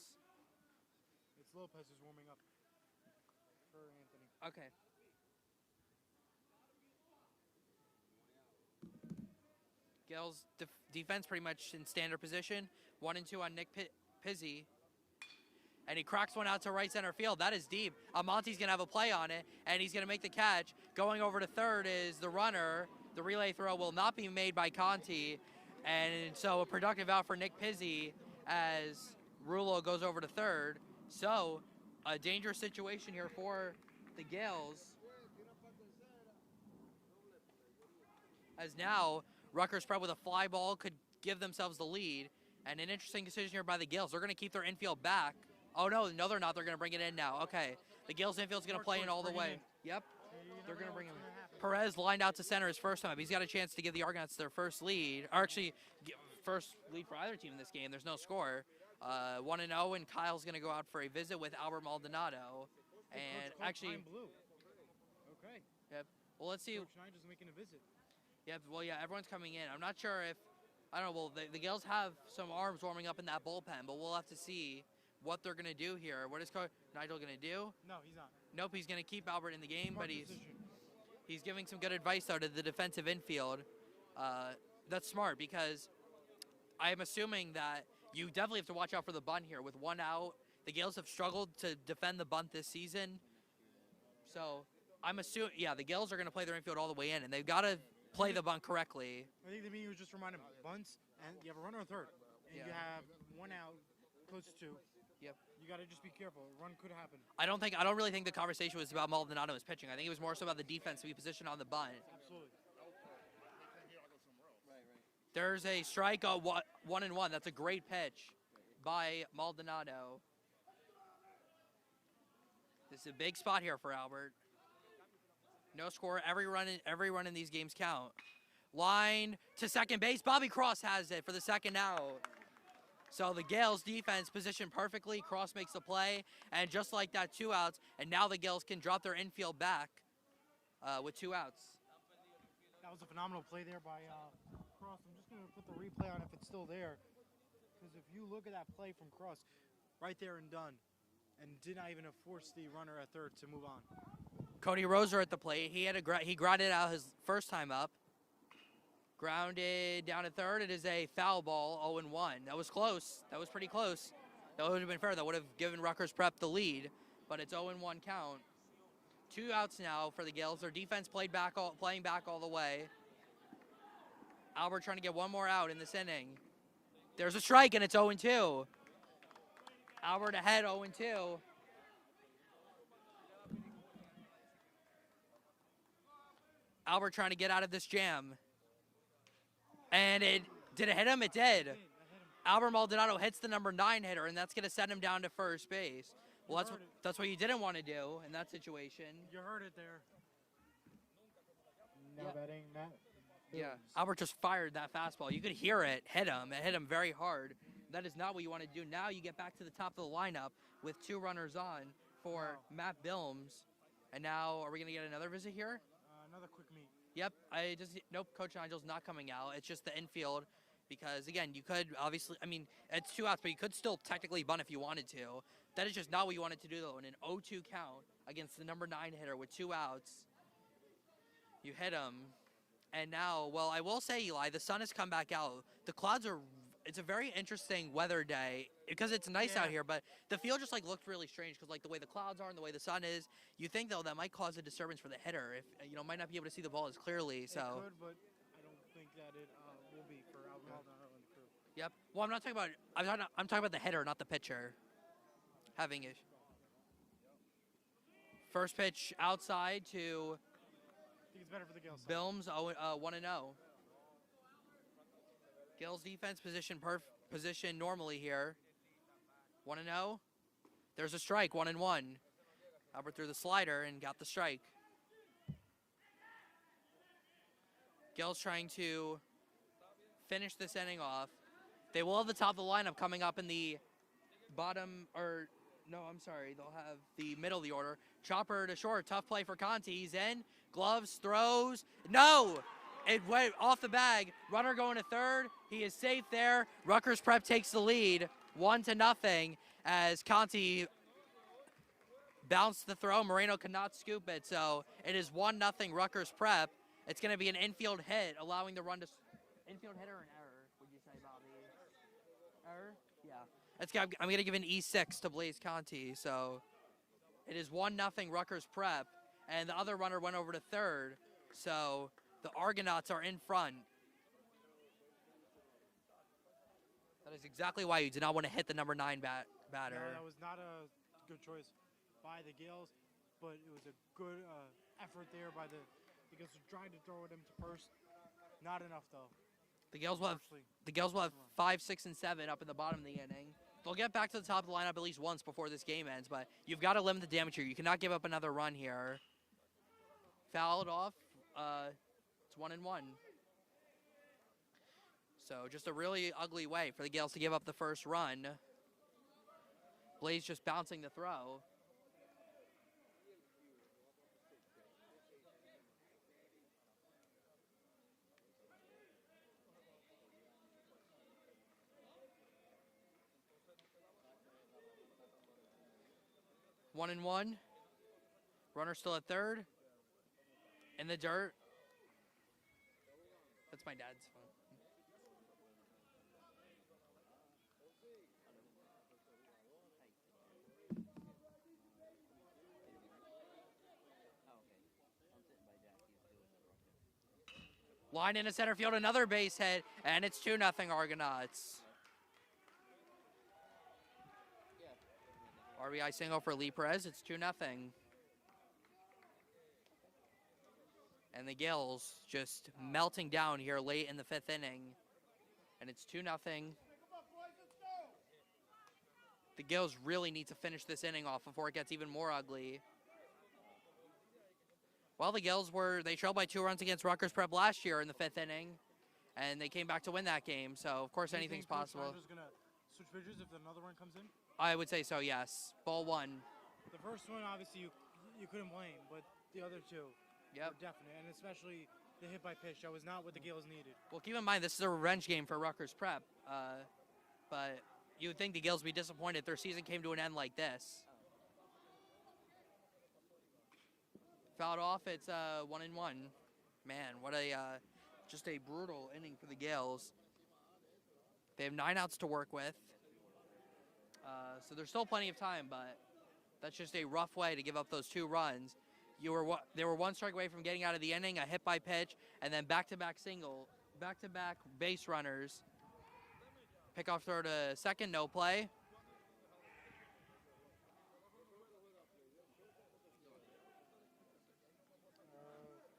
It's Lopez who's warming up for Anthony. Okay. Gales defense pretty much in standard position. 1-2 on Nick Pizzi. And he cracks one out to right center field. That is deep. Amonte's going to have a play on it, and he's going to make the catch. Going over to third is the runner. The relay throw will not be made by Conti. And so a productive out for Nick Pizzi as Rulo goes over to third. So a dangerous situation here for the Gales. As now Rutgers Prep with a fly ball could give themselves the lead. And an interesting decision here by the Gales. They're going to keep their infield back. Oh, no, they're not. They're going to bring it in now. Okay. The Gales infield's going to play in all the way. Yep. They're going to bring him in. Perez lined out to center his first time. He's got a chance to give the Argonauts their first lead. Or actually, first lead for either team in this game. There's no score. 1-0, and Kyle's going to go out for a visit with Albert Maldonado. And actually... Blue. Okay. Yep. Well, let's see. Coach Nigel's making a visit. Yep. Well, yeah, everyone's coming in. I'm not sure if... I don't know. Well, the Gales have some arms warming up in that bullpen, but we'll have to see what they're going to do here. What is Coach Nigel going to do? No, he's not. Nope, he's going to keep Albert in the game, Smart but decision. he's giving some good advice, though, to the defensive infield. That's smart because I'm assuming that you definitely have to watch out for the bunt here. With 1 out, the Gales have struggled to defend the bunt this season. So I'm assuming, yeah, the Gales are going to play their infield all the way in, and they've got to play the bunt correctly. I think the meeting was just reminding bunts, and you have a runner on third, and Yeah. you have 1 out, close to 2. Yep. You got to just be careful. A run could happen. I don't really think the conversation was about Maldonado's pitching. I think it was more so about the defense to be positioned on the bunt. Absolutely. There's a strike on 1-1. That's a great pitch by Maldonado. This is a big spot here for Albert. No score. Every run in these games count. Line to second base. Bobby Cross has it for the second out. So the Gales defense positioned perfectly. Cross makes the play, and just like that, 2 outs. And now the Gales can drop their infield back with 2 outs. That was a phenomenal play there by Cross. I'm just going to put the replay on if it's still there. Because if you look at that play from Cross, right there and done, and did not even force the runner at third to move on. Cody Roser at the plate. He grounded out his first time up. Grounded down to third. It is a foul ball, 0-1. That was close. That was pretty close. That would have been fair. That would have given Rutgers Prep the lead, but it's 0-1 count. 2 outs now for the Gales. Their defense playing back all the way. Albert trying to get one more out in this inning. There's a strike, and it's 0-2. Albert ahead, 0-2. Albert trying to get out of this jam. And did it hit him? It did. Albert Maldonado hits the number 9 hitter, and that's going to send him down to first base. Well, that's what you didn't want to do in that situation. You heard it there. Now batting Matt. Yeah, Bills. Albert just fired that fastball. You could hear it hit him. It hit him very hard. That is not what you want to do. Now you get back to the top of the lineup with 2 runners on for Matt Bilms. And now, are we going to get another visit here? Another quick meet. Yep, nope, Coach Nigel's not coming out. It's just the infield because, again, you could obviously, I mean, it's 2 outs, but you could still technically bunt if you wanted to. That is just not what you wanted to do, though. In an 0-2 count against the number 9 hitter with 2 outs, you hit him. And now, well, I will say, Eli, the sun has come back out. The clouds are, it's a very interesting weather day because it's nice out here, but the field just, looked really strange because, the way the clouds are and the way the sun is, you think, though, that might cause a disturbance for the hitter. If, might not be able to see the ball as clearly, so. It could, but I don't think that it will be for Maldonado and the crew. Yep. Well, I'm talking about the hitter, not the pitcher. Having it. First pitch outside to I think it's better for the Gales. Bilms, 1-0. Gales defense position normally here. 1-0. There's a strike, 1-1. Albert threw the slider and got the strike. Gales trying to finish this inning off. They will have the top of the lineup coming up in the bottom, no, I'm sorry. They'll have the middle of the order. Chopper to short. Tough play for Conti. He's in. Gloves, throws. No! It went off the bag. Runner going to third. He is safe there. Rutgers Prep takes the lead, 1-0, as Conti bounced the throw. Moreno could not scoop it, so it is 1-0 Rutgers Prep. It's going to be an infield hit, allowing the run to... Infield hit or an error, would you say, Bobby? Error? Yeah. I'm going to give an E6 to Blaze Conti, so it is 1-0 Rutgers Prep, and the other runner went over to third, so the Argonauts are in front. That is exactly why you did not want to hit the number 9 batter. No, that was not a good choice by the Gales, but it was a good effort there by the Gales trying to throw it him to first. Not enough, though. The Gales will have 5, 6, and 7 up in the bottom of the inning. They'll get back to the top of the lineup at least once before this game ends, but you've got to limit the damage here. You cannot give up another run here. Fouled off. It's 1-1. So just a really ugly way for the Gales to give up the first run. Blaze just bouncing the throw. One and one. Runner still at third. In the dirt. That's my dad's phone. Line into center field, another base hit, and it's 2-0 Argonauts. RBI single for Lee Perez. It's 2-0. And the Gales just melting down here late in the 5th inning. And it's 2-0. The Gales really need to finish this inning off before it gets even more ugly. Well, the Gills they trailed by 2 runs against Rutgers Prep last year in the 5th inning, and they came back to win that game. So, of course, Do you anything's think Coach possible. Rogers gonna switch pitchers if another run comes in? I would say so, yes. Ball 1. The first one, obviously, you couldn't blame, but the other two Yep. were definite, and especially the hit by pitch. That was not what the Gales needed. Well, keep in mind, this is a revenge game for Rutgers Prep, but you would think the Gills would be disappointed if their season came to an end like this. Fouled off, it's 1-1. Man, what just a brutal inning for the Gales. They have 9 outs to work with, so there's still plenty of time, but that's just a rough way to give up those 2 runs. They were 1 strike away from getting out of the inning, a hit by pitch, and then back-to-back base runners. Pickoff throw to second, no play.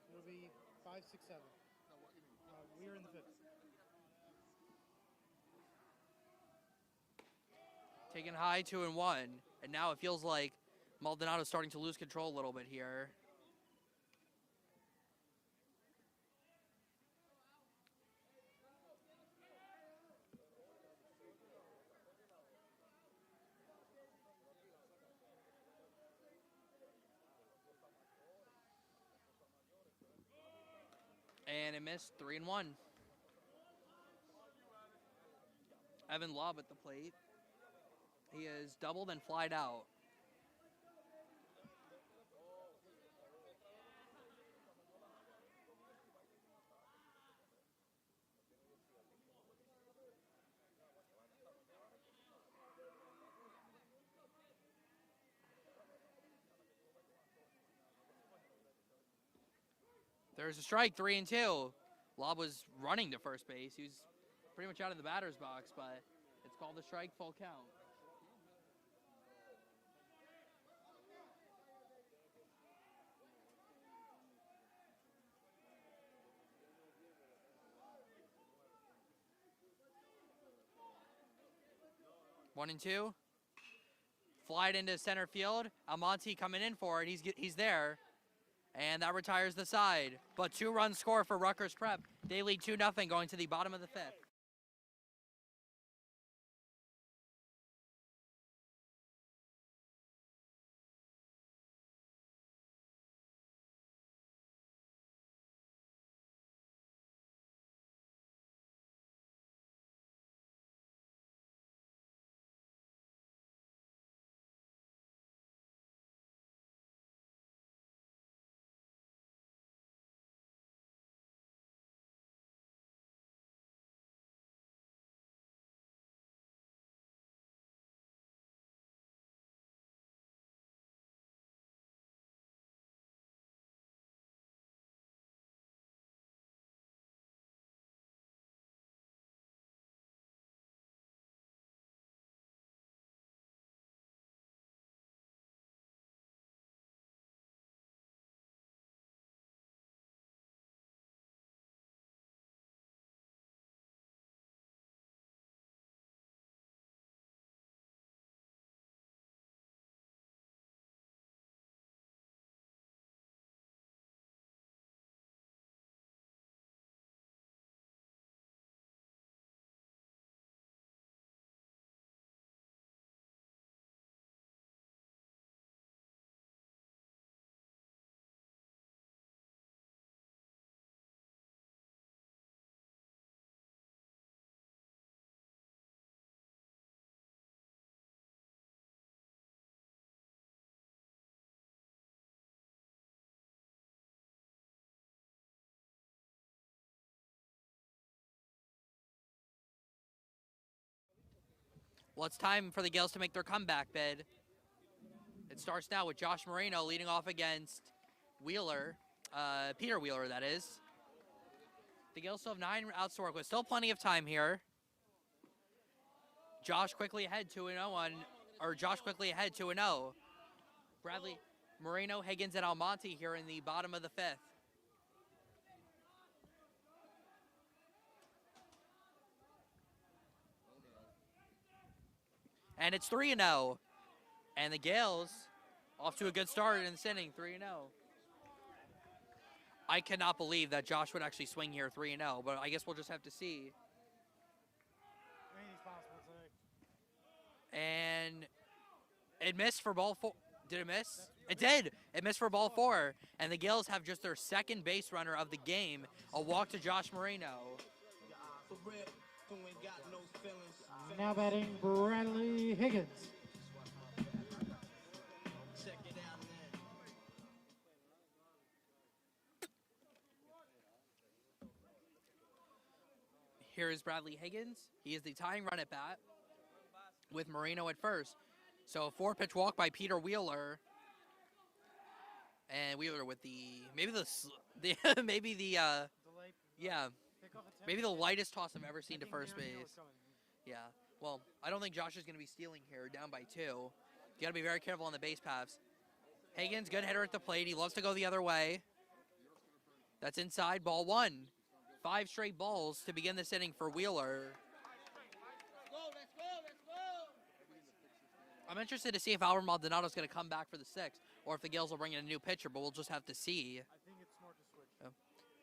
It'll be 5, 6, 7. We are in the 5th. Taken high, 2-1, and now it feels like Maldonado's starting to lose control a little bit here. And it missed, 3-1. Evan Lobb at the plate. He is doubled and flied out. There's a strike, 3-2. Lobb was running to first base. He was pretty much out of the batter's box, but it's called a strike, full count. One and two. Flied into center field. Almonte coming in for it. He's there. And that retires the side. But 2-run score for Rutgers Prep. They lead 2-0 going to the bottom of the 5th. Well, it's time for the Gales to make their comeback bid. It starts now with Josh Moreno leading off against Wheeler. Peter Wheeler, that is. The Gales still have 9 outs to work with. Still plenty of time here. Josh quickly ahead 2-0 Josh quickly ahead 2-0. Bradley, Moreno, Higgins, and Almonte here in the bottom of the 5th. And it's 3-0. And the Gales off to a good start in this inning, 3-0. I cannot believe that Josh would actually swing here 3-0, but I guess we'll just have to see. Anything's possible today. And it missed for ball 4. Did it miss? It did. It missed for ball 4. And the Gills have just their second base runner of the game, a walk to Josh Moreno. Now batting Bradley Higgins. Here is Bradley Higgins. He is the tying run at bat with Moreno at first. So a 4-pitch walk by Peter Wheeler. And Wheeler with maybe the lightest toss I've ever seen to first base. Yeah. Well, I don't think Josh is going to be stealing here, down by 2. You got to be very careful on the base paths. Higgins, good hitter at the plate. He loves to go the other way. That's inside, ball 1. 5 straight balls to begin this inning for Wheeler. I'm interested to see if Albert Maldonado is going to come back for the 6th, or if the Gills will bring in a new pitcher, but we'll just have to see. I think it's smart to switch.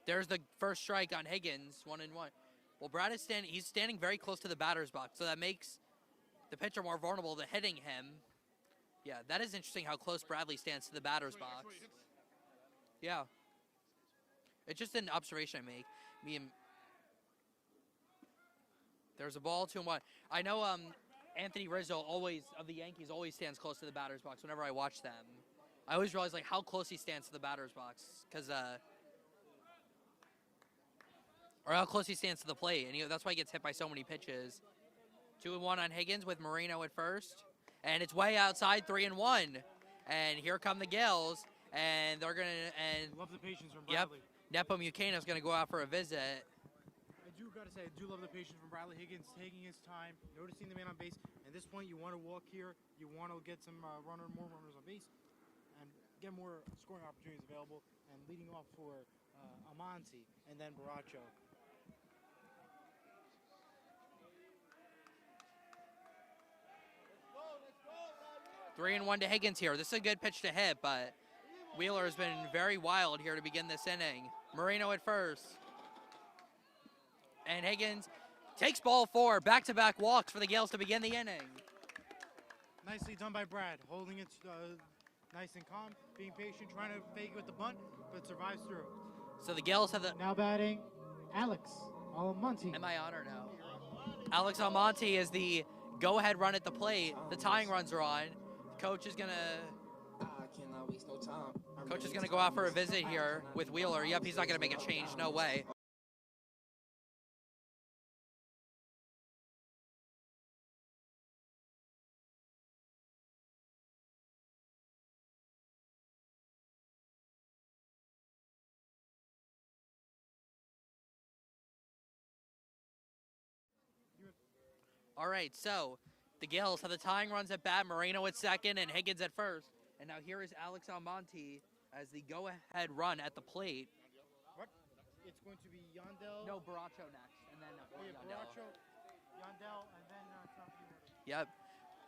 There's the first strike on Higgins, 1-1. Well, Brad is he's standing very close to the batter's box, so that makes the pitcher more vulnerable to hitting him. Yeah, that is interesting how close Bradley stands to the batter's box. Yeah. It's just an observation I make. There's a ball, 2-1. I know Anthony Rizzo of the Yankees always stands close to the batter's box whenever I watch them. I always realize like how close he stands to the batter's box, or how close he stands to the plate, and that's why he gets hit by so many pitches. 2-1 on Higgins with Moreno at first, and it's way outside, 3-1, and here come the Gills, and they're gonna Love the patience from Bradley. Yep, Nepo Mucano's gonna go out for a visit. I do love the patience from Bradley Higgins, taking his time, noticing the man on base. At this point, you want to walk here, you want to get some more runners on base, and get more scoring opportunities available. And leading off for Amonte, and then Baracho. 3-1 to Higgins here. This is a good pitch to hit, but Wheeler has been very wild here to begin this inning. Moreno at first. And Higgins takes ball 4, back-to-back walks for the Gales to begin the inning. Nicely done by Brad, holding it nice and calm, being patient, trying to fake with the bunt, but survives through. So the Gales have the... Now batting Alex Almonte. Am I on or no? Alex Almonte is the go-ahead run at the plate. The tying runs are on. Coach is gonna go out for a visit here with Wheeler. Yep, he's not gonna make a change. No way. All right, so the Gales have the tying runs at bat, Moreno at second, and Higgins at first. And now here is Alex Almonte as the go-ahead run at the plate. What? It's going to be Yandel. No, Baracho next, and then Baracho, Yandel, and then Yep.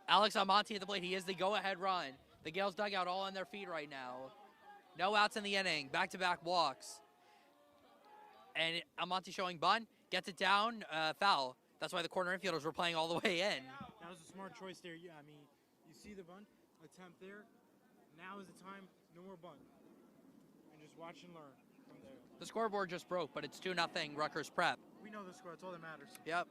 Alex Almonte at the plate. He is the go-ahead run. The Gales dugout all on their feet right now. No outs in the inning. Back-to-back walks. And Almonte showing bunt. Gets it down. Foul. That's why the corner infielders were playing all the way in. That was a smart choice there. Yeah, I mean, you see the bunt attempt there. Now is the time. No more bunt. And just watch and learn from there. The scoreboard just broke, but it's 2-0 Rutgers Prep. We know the score. That's all that matters. Yep.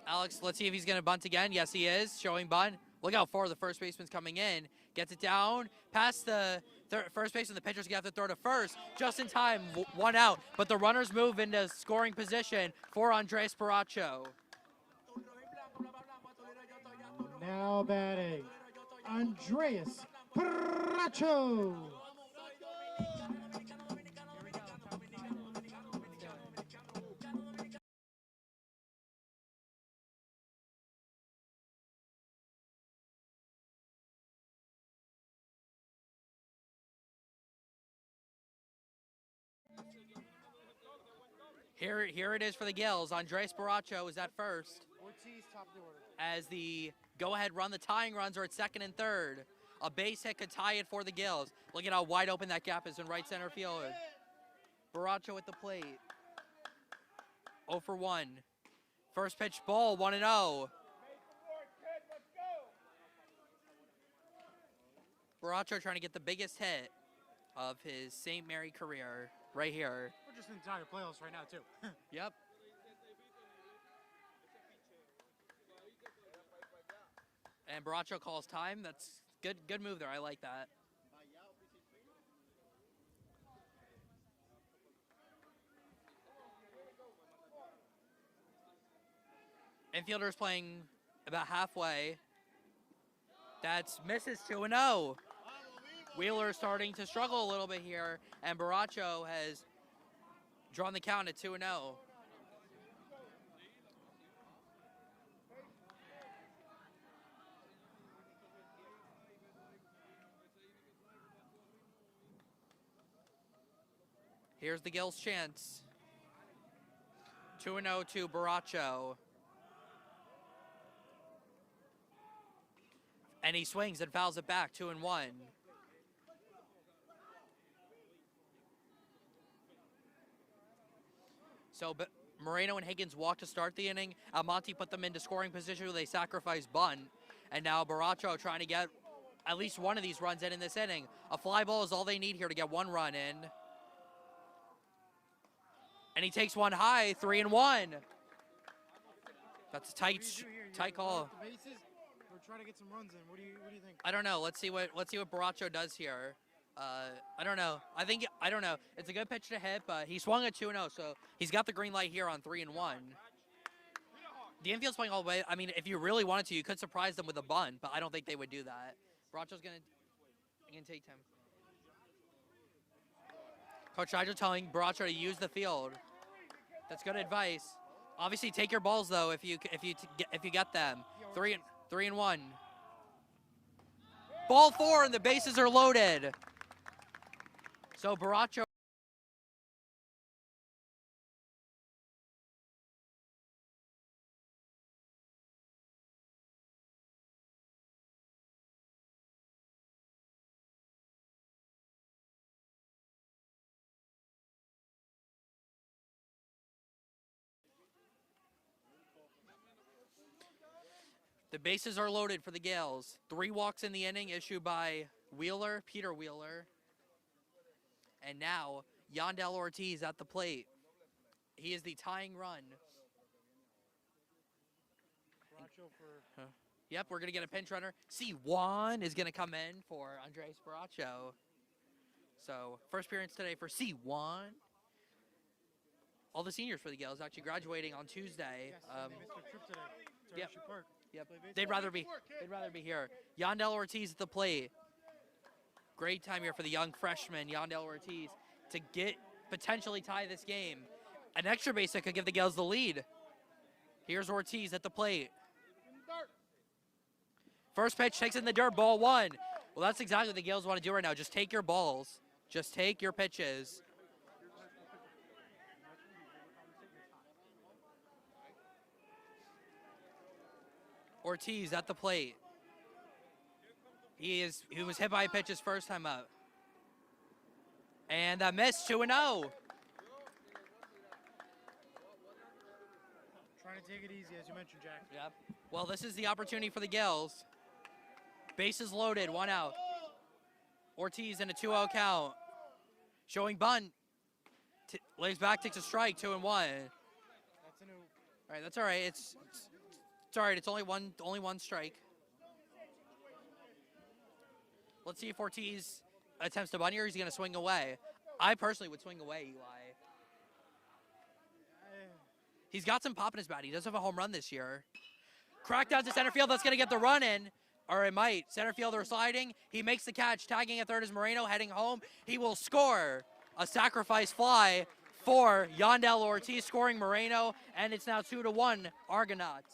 Alex, let's see if he's going to bunt again. Yes, he is. Showing bunt. Look how far the first baseman's coming in. Gets it down. Past the first baseman. The pitcher's going to have to throw to first. Just in time. 1 out. But the runners move into scoring position for Andres Baracho. Now batting Andreas Baracho. Here it is for the Gills. Andres Baracho is at first. Ortiz, top of the order. As the go-ahead run, the tying runs are at second and third. A base hit could tie it for the Gills. Look at how wide open that gap is in right center field. Baracho at the plate. 0 for 1. First pitch ball, 1-0. Baracho trying to get the biggest hit of his St. Mary career right here. We're just in the entire playoffs right now, too. Yep. And Baracho calls time. That's good move there. I like that. Infielders playing about halfway. That's misses 2-0. Wheeler starting to struggle a little bit here, and Baracho has drawn the count at 2-0. Here's the Gills' chance. 2-0 to Baracho. And he swings and fouls it back, 2-1. So Moreno and Higgins walk to start the inning. Almonte put them into scoring position where they sacrifice bunt. And now Baracho trying to get at least one of these runs in this inning. A fly ball is all they need here to get one run in. And he takes one high, 3-1. That's a tight call. The bases or try to get some runs in. What do you think? I don't know. Let's see what Baracho does here. I don't know. I don't know. It's a good pitch to hit, but he swung at 2-0, so he's got the green light here on 3-1. The infield's playing all the way. I mean, if you really wanted to, you could surprise them with a bunt, but I don't think they would do that. Baracho's gonna take time. Coach Nigel telling Baracho to use the field. That's good advice. Obviously, take your balls though if you get them. 3-1. Ball 4 and the bases are loaded. So Baracho. The bases are loaded for the Gales. 3 walks in the inning issued by Peter Wheeler. And now, Yandel Ortiz at the plate. He is the tying run. Yep, we're going to get a pinch runner. C1 is going to come in for Andres Baracho. So, first appearance today for C1. All the seniors for the Gales actually graduating on Tuesday. Yes, they missed their trip today to Yep. Hershey Park. Yep. They'd rather be here. Yandel Ortiz at the plate. Great time here for the young freshman, Yandel Ortiz, to potentially tie this game. An extra base that could give the Gales the lead. Here's Ortiz at the plate. First pitch takes in the dirt, ball 1. Well, that's exactly what the Gales want to do right now. Just take your balls. Just take your pitches. Ortiz at the plate. He was hit by a pitch his first time up. And that missed, 2-0. Trying to take it easy, as you mentioned, Jack. Yep. Well, this is the opportunity for the Gales. Bases loaded, 1 out. Ortiz in a 2-0 count. Showing bunt. Lays back, takes a strike, 2-1. That's a new. All right, that's all right. It's all right. It's only one strike. Let's see if Ortiz attempts to bunt here. He's going to swing away. I personally would swing away, Eli. He's got some pop in his bat. He does have a home run this year. Crack down to center field. That's going to get the run in. Or it might. Center fielder sliding. He makes the catch. Tagging at third is Moreno. Heading home. He will score. A sacrifice fly for Yandel Ortiz, scoring Moreno. And it's now 2-1 Argonauts.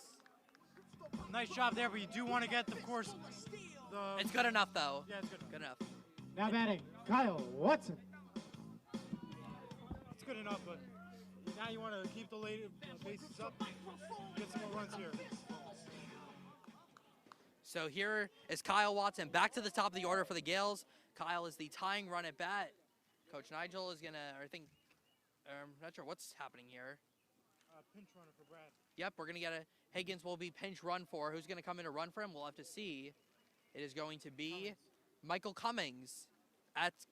Nice job there, but you do want to get, of course, It's good enough, though. Yeah, it's good enough. Good enough. Now batting, Kyle Watson. It's good enough, but now you want to keep the bases up, get some more runs here. So here is Kyle Watson back to the top of the order for the Gales. Kyle is the tying run at bat. Coach Nigel is going to, I think, I'm not sure what's happening here. Pinch runner for Brad. Yep, we're going to get a Higgins will be pinch run for. Who's going to come in to run for him? We'll have to see. It is going to be Cummings. Michael Cummings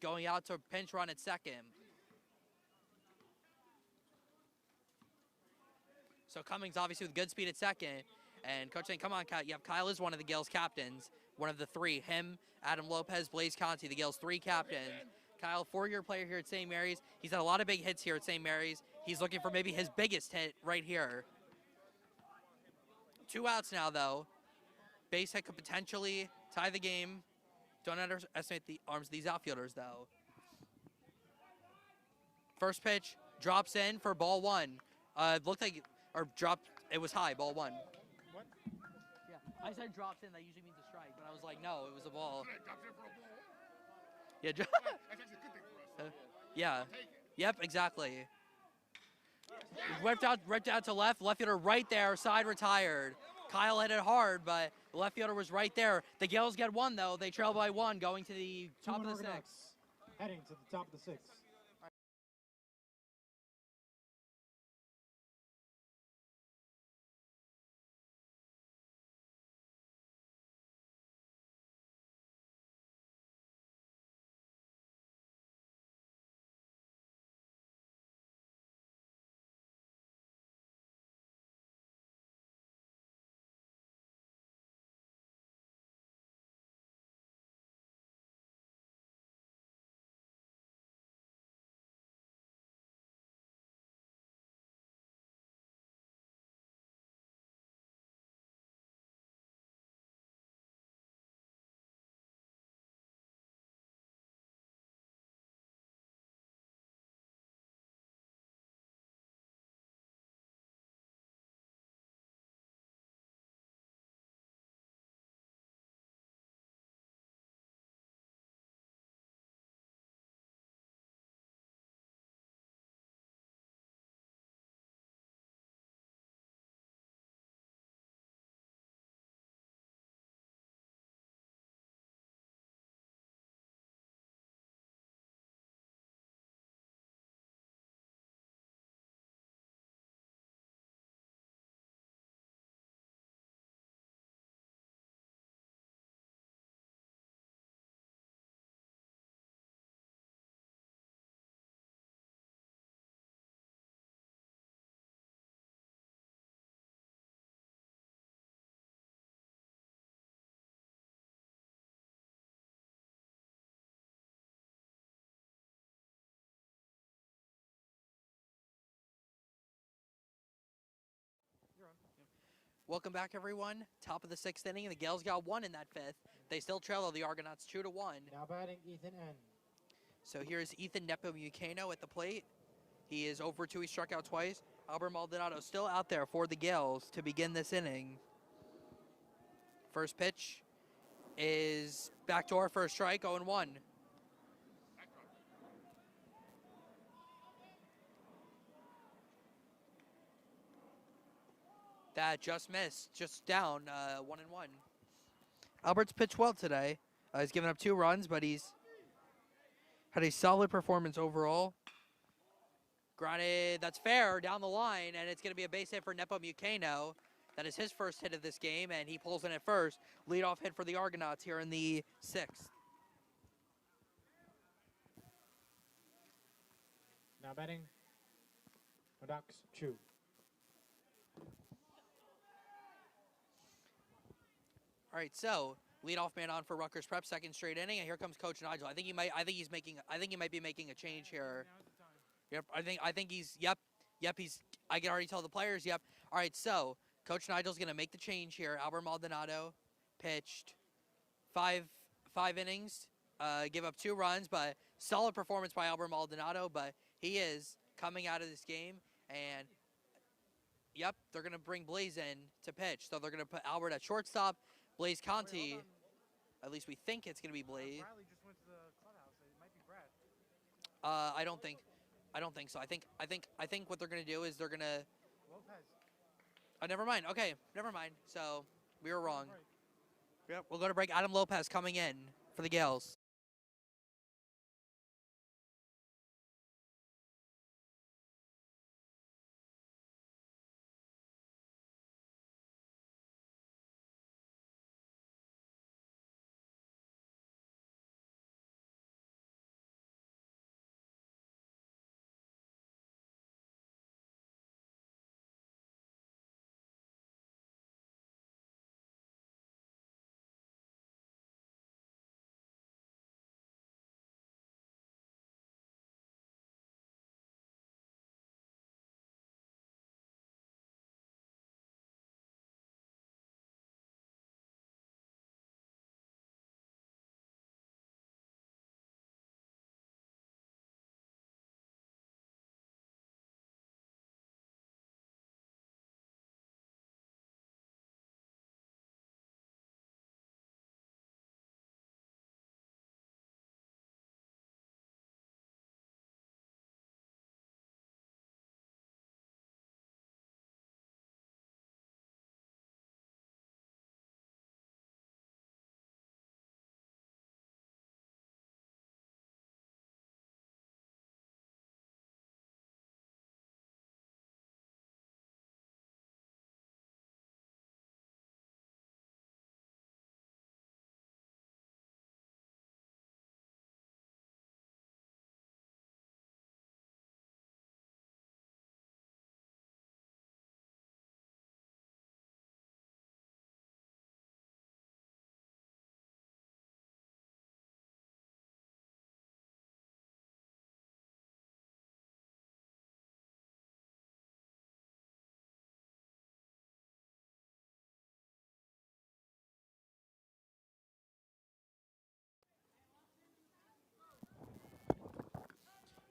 going out to pinch run at second. So Cummings obviously with good speed at second. And Coach saying, come on, Kyle. Yep, Kyle is one of the Gales captains. One of the three. Him, Adam Lopez, Blaze Conti, the Gales 3 captains. Kyle, 4-year player here at St. Mary's. He's had a lot of big hits here at St. Mary's. He's looking for maybe his biggest hit right here. 2 outs now, though. Base hit could potentially tie the game. Don't underestimate the arms of these outfielders, though. First pitch drops in for ball 1. Looked like, or dropped, it was high, ball 1. What? Yeah, I said drops in, that usually means a strike, but I was like, no, it was a ball. Yeah, That's actually a good thing for us. yeah. Take it. Yep, exactly. Ripped out to left fielder right there, side retired. Kyle hit it hard, but the left fielder was right there. The Gales get 1, though. They trail by 1, going to the top of the 6th. Heading to the top of the 6th. Welcome back, everyone. Top of the 6th inning. The Gales got 1 in that 5th. They still trail the Argonauts 2-1. Now batting Ethan N. So here's Ethan Nepomuceno at the plate. He is over 2. He struck out twice. Albert Maldonado still out there for the Gales to begin this inning. First pitch is backdoor for a strike, 0-1. That just missed, just down, 1-1. Albert's pitched well today. He's given up 2 runs, but he's had a solid performance overall. Granted, that's fair down the line, and it's going to be a base hit for Nepomuceno. That is his first hit of this game, and he pulls in at first. Leadoff hit for the Argonauts here in the 6th. Now batting Maddox Chu. All right, so leadoff man on for Rutgers Prep, 2nd straight inning, and here comes Coach Nigel. I think he might be making a change here. Yep, I think he's he's. I can already tell the players. Yep. All right, so Coach Nigel's gonna make the change here. Albert Maldonado pitched five innings, give up 2 runs, but solid performance by Albert Maldonado. But he is coming out of this game, and yep, they're gonna bring Blaze in to pitch. So they're gonna put Albert at shortstop. Blaze Conti. At least we think it's gonna be Blaze. Bradley just went to the clubhouse. It might be Brad. I don't think so. I think what they're gonna do is they're gonna. Lopez. Oh, never mind. Okay, never mind. So we were wrong. Right. Yep, we'll go to break. Adam Lopez coming in for the Gales.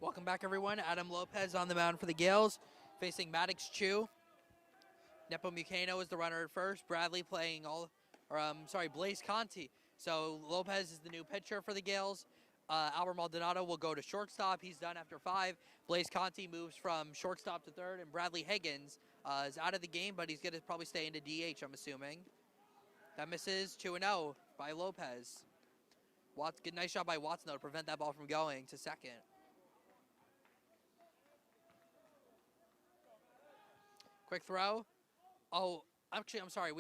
Welcome back, everyone. Adam Lopez on the mound for the Gales, facing Maddox Chu. Nepo Mucano is the runner at first. Bradley playing Blaze Conti. So Lopez is the new pitcher for the Gales. Albert Maldonado will go to shortstop. He's done after 5. Blaze Conti moves from shortstop to third, and Bradley Higgins is out of the game, but he's going to probably stay into DH, I'm assuming. That misses 2-0 by Lopez. Good, nice job by Watson, though, to prevent that ball from going to second. Quick throw. Oh, actually, I'm sorry.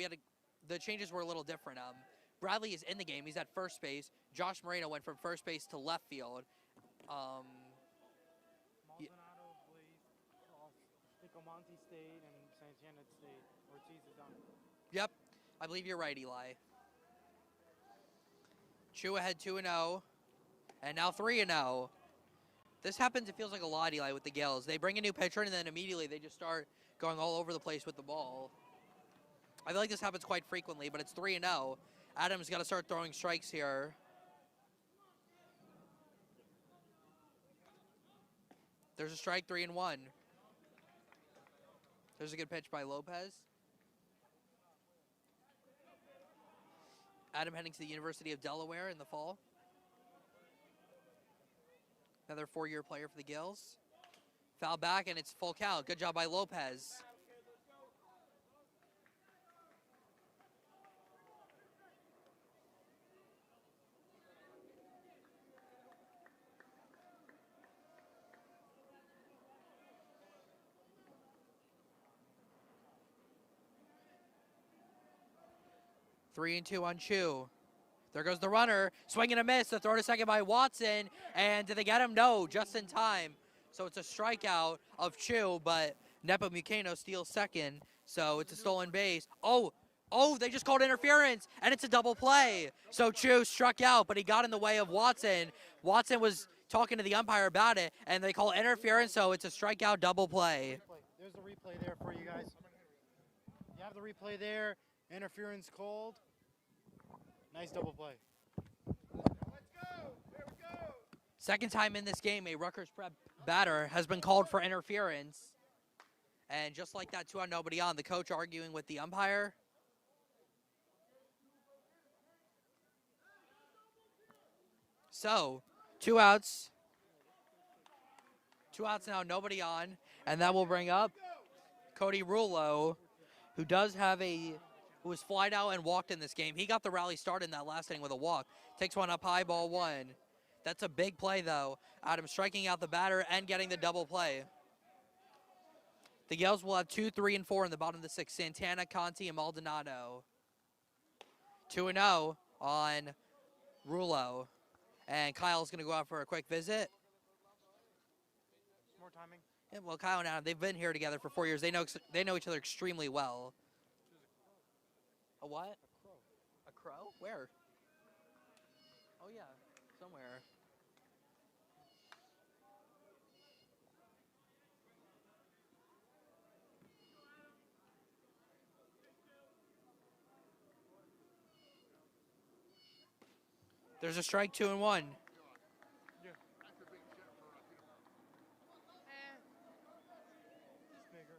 The changes were a little different. Bradley is in the game. He's at first base. Josh Moreno went from first base to left field. Maldonado, Blaze, Picomonte stayed, and Santana stayed. Ortiz is done. Yep, I believe you're right, Eli. Chu ahead 2-0, and now 3-0. This happens, it feels like a lot, Eli, with the Gales. They bring a new pitcher, and then immediately they just start going all over the place with the ball. I feel like this happens quite frequently, but it's 3-0. Adam's got to start throwing strikes here. There's a strike, 3-1. There's a good pitch by Lopez. Adam heading to the University of Delaware in the fall. Another 4-year player for the Gills. Foul back, and it's full count. Good job by Lopez. Three and 2 on Chu. There goes the runner. Swing and a miss. The throw to second by Watson. And did they get him? No, just in time. So it's a strikeout of Chu, but Nepo Mucano steals second. So it's a stolen base. Oh, they just called interference, and it's a double play. So Chu struck out, but he got in the way of Watson. Watson was talking to the umpire about it, and they call interference, so it's a strikeout double play. There's the replay there for you guys. You have the replay there. Interference called. Nice double play. Second time in this game, a Rutgers prep batter has been called for interference. And just like that, 2 out, nobody on. The coach arguing with the umpire. So, 2 outs. 2 outs now, nobody on. And that will bring up Cody Rulo, who does have a who was flied out and walked in this game. He got the rally started in that last inning with a walk. Takes one up high, ball one. That's a big play, though. Adam striking out the batter and getting the double play. The Gales will have 2, 3, and 4 in the bottom of the 6th. Santana, Conti, and Maldonado. 2-0 on Rulo. And Kyle's going to go out for a quick visit. More timing. Yeah, well, Kyle and Adam, they've been here together for 4 years. They know each other extremely well. A what? A crow. A crow? Where? Oh, yeah, somewhere. There's a strike, 2-1. Yeah. Just bigger.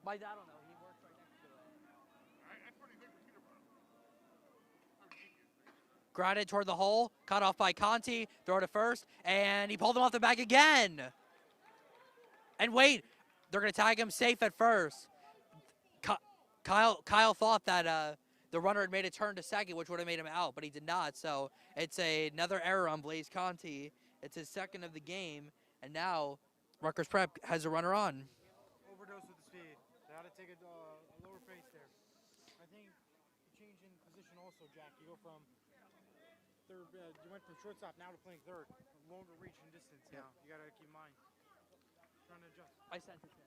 My dad don't know. He works right next to it. That's pretty big for Peterborough. Grounded toward the hole. Cut off by Conti. Throw to first. And he pulled him off the back again. And wait. They're going to tag him safe at first. Kyle thought that the runner had made a turn to second, which would have made him out, but he did not. So it's another error on Blaze Conti. It's his second of the game. And now Rutgers Prep has a runner on. Overdose with the speed. They had to take a lower pace there. I think you change in position also, Jack. You go from third. You went from shortstop now to playing third. Longer reach and distance now. You got to keep in mind. Trying to adjust. I sent it to him.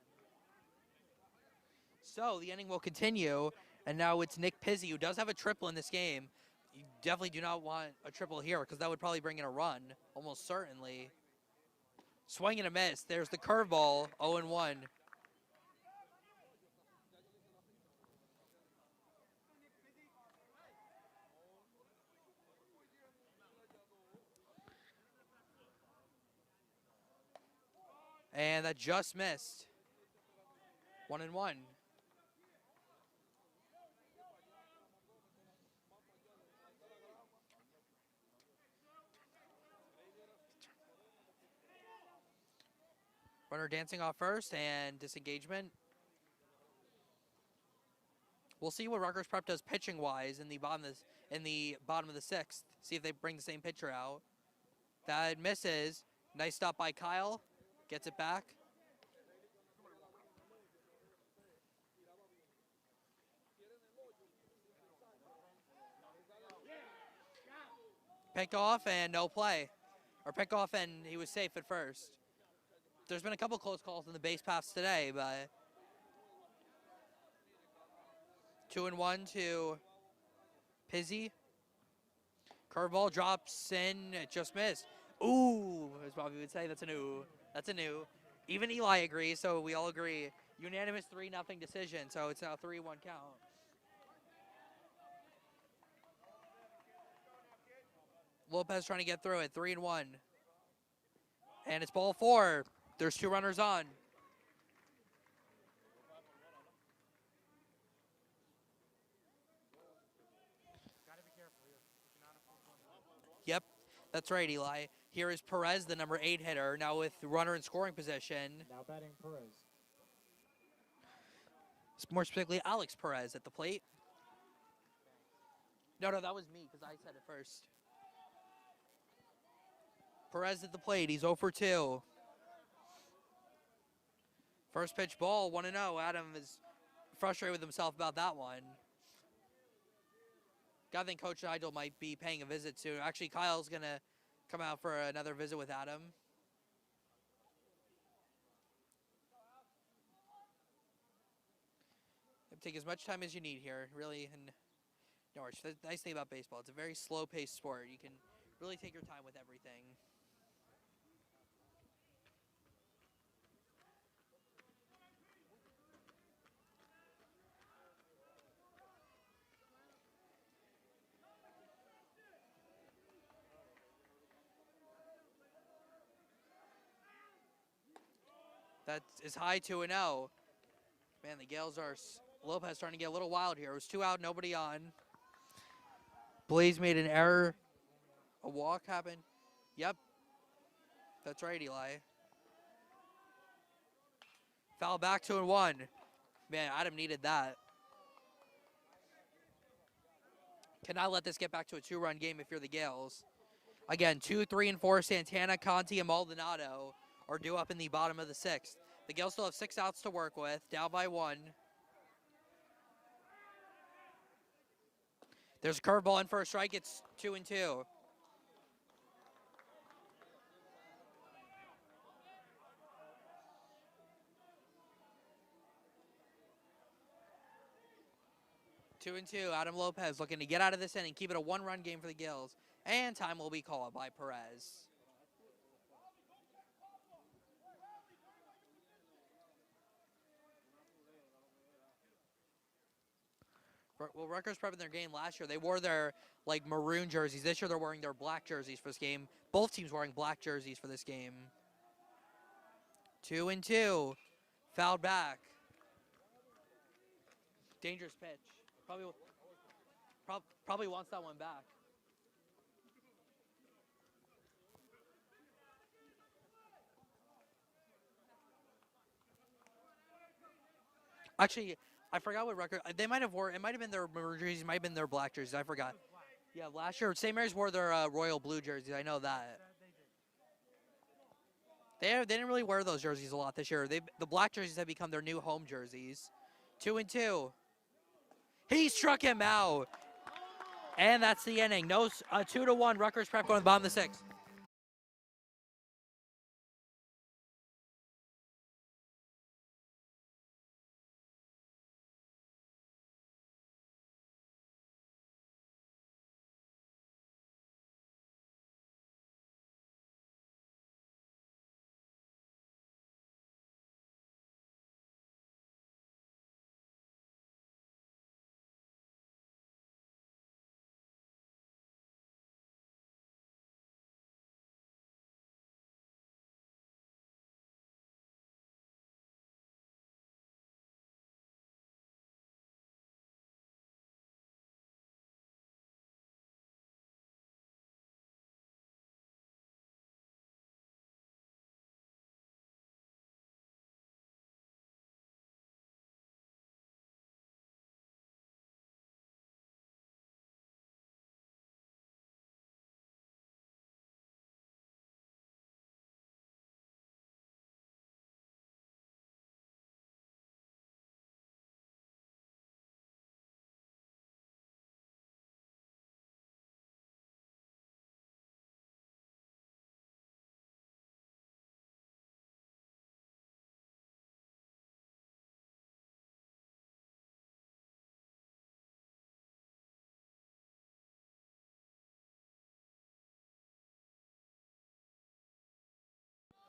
So the inning will continue, and now it's Nick Pizzi, who does have a triple in this game. You definitely do not want a triple here because that would probably bring in a run, almost certainly. Swing and a miss. There's the curveball, 0-1. And that just missed. 1-1. Runner dancing off first and disengagement. We'll see what Rutgers Prep does pitching wise in the bottom of the 6th. See if they bring the same pitcher out. That misses. Nice stop by Kyle. Gets it back. Pick off and no play. Or pick off and he was safe at first. There's been a couple close calls in the base paths today, but 2-1 to Pizzi. Curveball drops in, it just missed. Ooh, as Bobby would say, that's a new. That's a new. Even Eli agrees, so we all agree. Unanimous 3-0 decision, so it's now 3-1 count. Lopez trying to get through it, 3-1. And it's ball 4. There's 2 runners on. Gotta be careful here. You cannot afford one. Yep, that's right, Eli. Here is Perez, the number 8 hitter, now with runner in scoring position. Now batting Perez. More specifically, Alex Perez at the plate. No, that was me because I said it first. Perez at the plate. He's 0 for 2. First pitch ball, 1-0. Adam is frustrated with himself about that one. I think Coach Nigel might be paying a visit soon. Actually, Kyle's going to come out for another visit with Adam. Take as much time as you need here, really. And no, the nice thing about baseball, it's a very slow-paced sport. You can really take your time with everything. That is high 2-0. Man, the Gales are Lopez starting to get a little wild here. It was 2 out, nobody on. Blaze made an error. A walk happened. Yep. That's right, Eli. Foul back 2-1. Man, Adam needed that. Cannot let this get back to a 2-run game if you're the Gales. Again, 2, 3, and 4, Santana, Conti, and Maldonado are due up in the bottom of the 6th. The Gales still have 6 outs to work with, down by 1. There's a curveball in for a strike. It's 2-2. Two and two. Adam Lopez looking to get out of this inning, keep it a 1-run game for the Gills. And time will be called by Perez. Well, Rutgers prep in their game last year, they wore their like maroon jerseys. This year they're wearing their black jerseys for this game. Both teams wearing black jerseys for this game. 2-2. Fouled back. Dangerous pitch. Probably wants that one back. Actually, I forgot what Rutgers. They might have worn. It might have been their maroon jerseys. It might have been their black jerseys. I forgot. Yeah, last year St. Mary's wore their royal blue jerseys. I know that. They didn't really wear those jerseys a lot this year. The black jerseys have become their new home jerseys. 2-2. He struck him out, and that's the inning. No, 2-1. Rutgers prep going to the bottom of the 6th.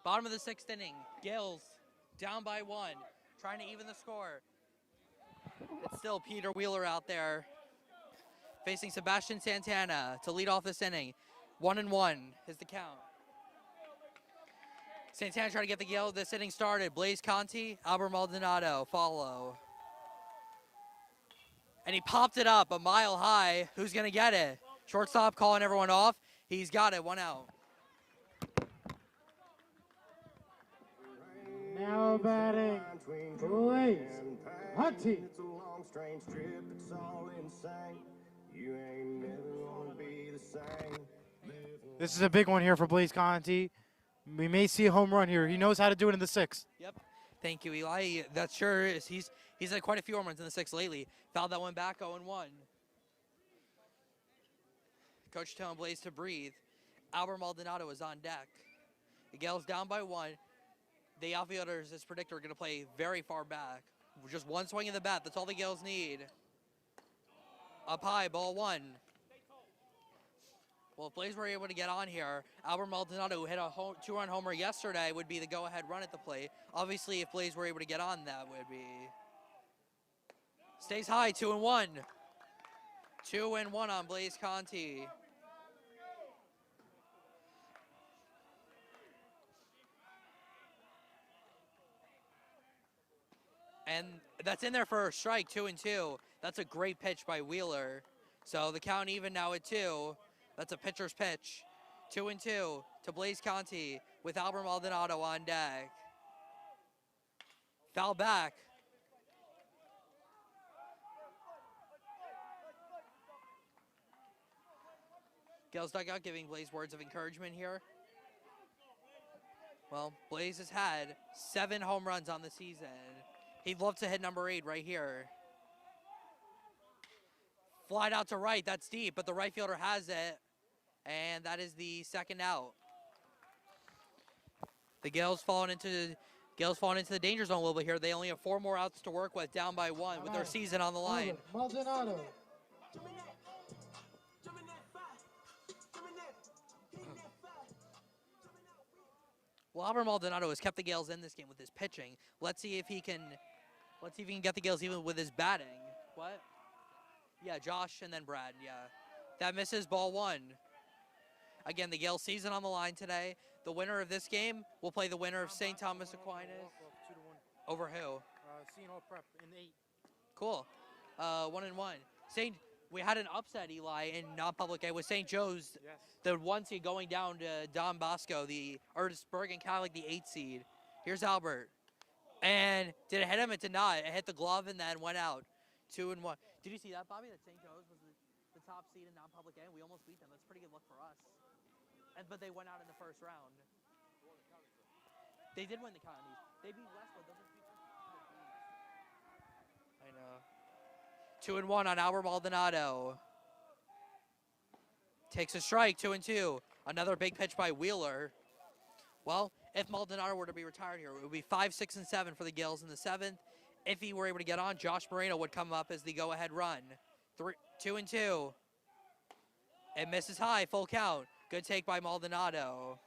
Bottom of the 6th inning. Gills down by 1, trying to even the score. It's still Peter Wheeler out there facing Sebastian Santana to lead off this inning. 1-1 is the count. Santana trying to get this inning started. Blaze Conti, Albert Maldonado follow. And he popped it up a mile high. Who's going to get it? Shortstop calling everyone off. He's got it. 1 out. Now batting, Blaze Conti. It's a long, strange trip, it's all insane. You ain't never gonna be the same. This is a big one here for Blaze Conti. We may see a home run here. He knows how to do it in the 6th. Yep. Thank you, Eli. That sure is. He's had quite a few home runs in the 6th lately. Fouled that one back, 0-1. Coach telling Blaze to breathe. Albert Maldonado is on deck. The Gales down by 1. The outfielders, as predicted, are going to play very far back. Just one swing of the bat. That's all the Gales need. Up high, ball 1. Well, if Blaze were able to get on here, Albert Maldonado, who hit a 2-run homer yesterday, would be the go-ahead run at the plate. Obviously, if Blaze were able to get on, that would be. Stays high, 2-1. 2-1 on Blaze Conti. And that's in there for a strike, 2-2. That's a great pitch by Wheeler. So the count even now at 2. That's a pitcher's pitch. 2-2 to Blaze Conti with Albert Maldonado on deck. Foul back. Gales dugout giving Blaze words of encouragement here. Well, Blaze has had 7 home runs on the season. He'd love to hit number 8 right here. Flied out to right, that's deep, but the right fielder has it. And that is the second out. The Gales falling into the danger zone a little bit here. They only have 4 more outs to work with, down by 1 with their season on the line. Maldonado. Well, Albert Maldonado has kept the Gales in this game with his pitching. Let's see if he can get the Gales even with his batting. What? Yeah, Josh and then Brad, yeah. That misses, ball 1. Again, the Gales season on the line today. The winner of this game will play the winner of St. Thomas Aquinas. Over who? St. Prep in 8. Cool. 1-1. We had an upset, Eli, in non-public A with St. Joe's, Yes. the 1 seed going down to Don Bosco, the Bergen Catholic, the 8 seed. Here's Albert. And did it hit him? It did not. It hit the glove and then went out. 2-1. Did you see that, Bobby? That St. Joe's was the top seed in non-public A. We almost beat them. That's a pretty good look for us. But they went out in the first round. They did win the counties. They beat Westwood. Those are 2 I know. 2-1 on Albert Maldonado. Takes a strike, 2-2. Another big pitch by Wheeler. Well, if Maldonado were to be retired here, it would be 5, 6, and 7 for the Gales in the 7th. If he were able to get on, Josh Moreno would come up as the go-ahead run. 2-2. It misses high, full count. Good take by Maldonado.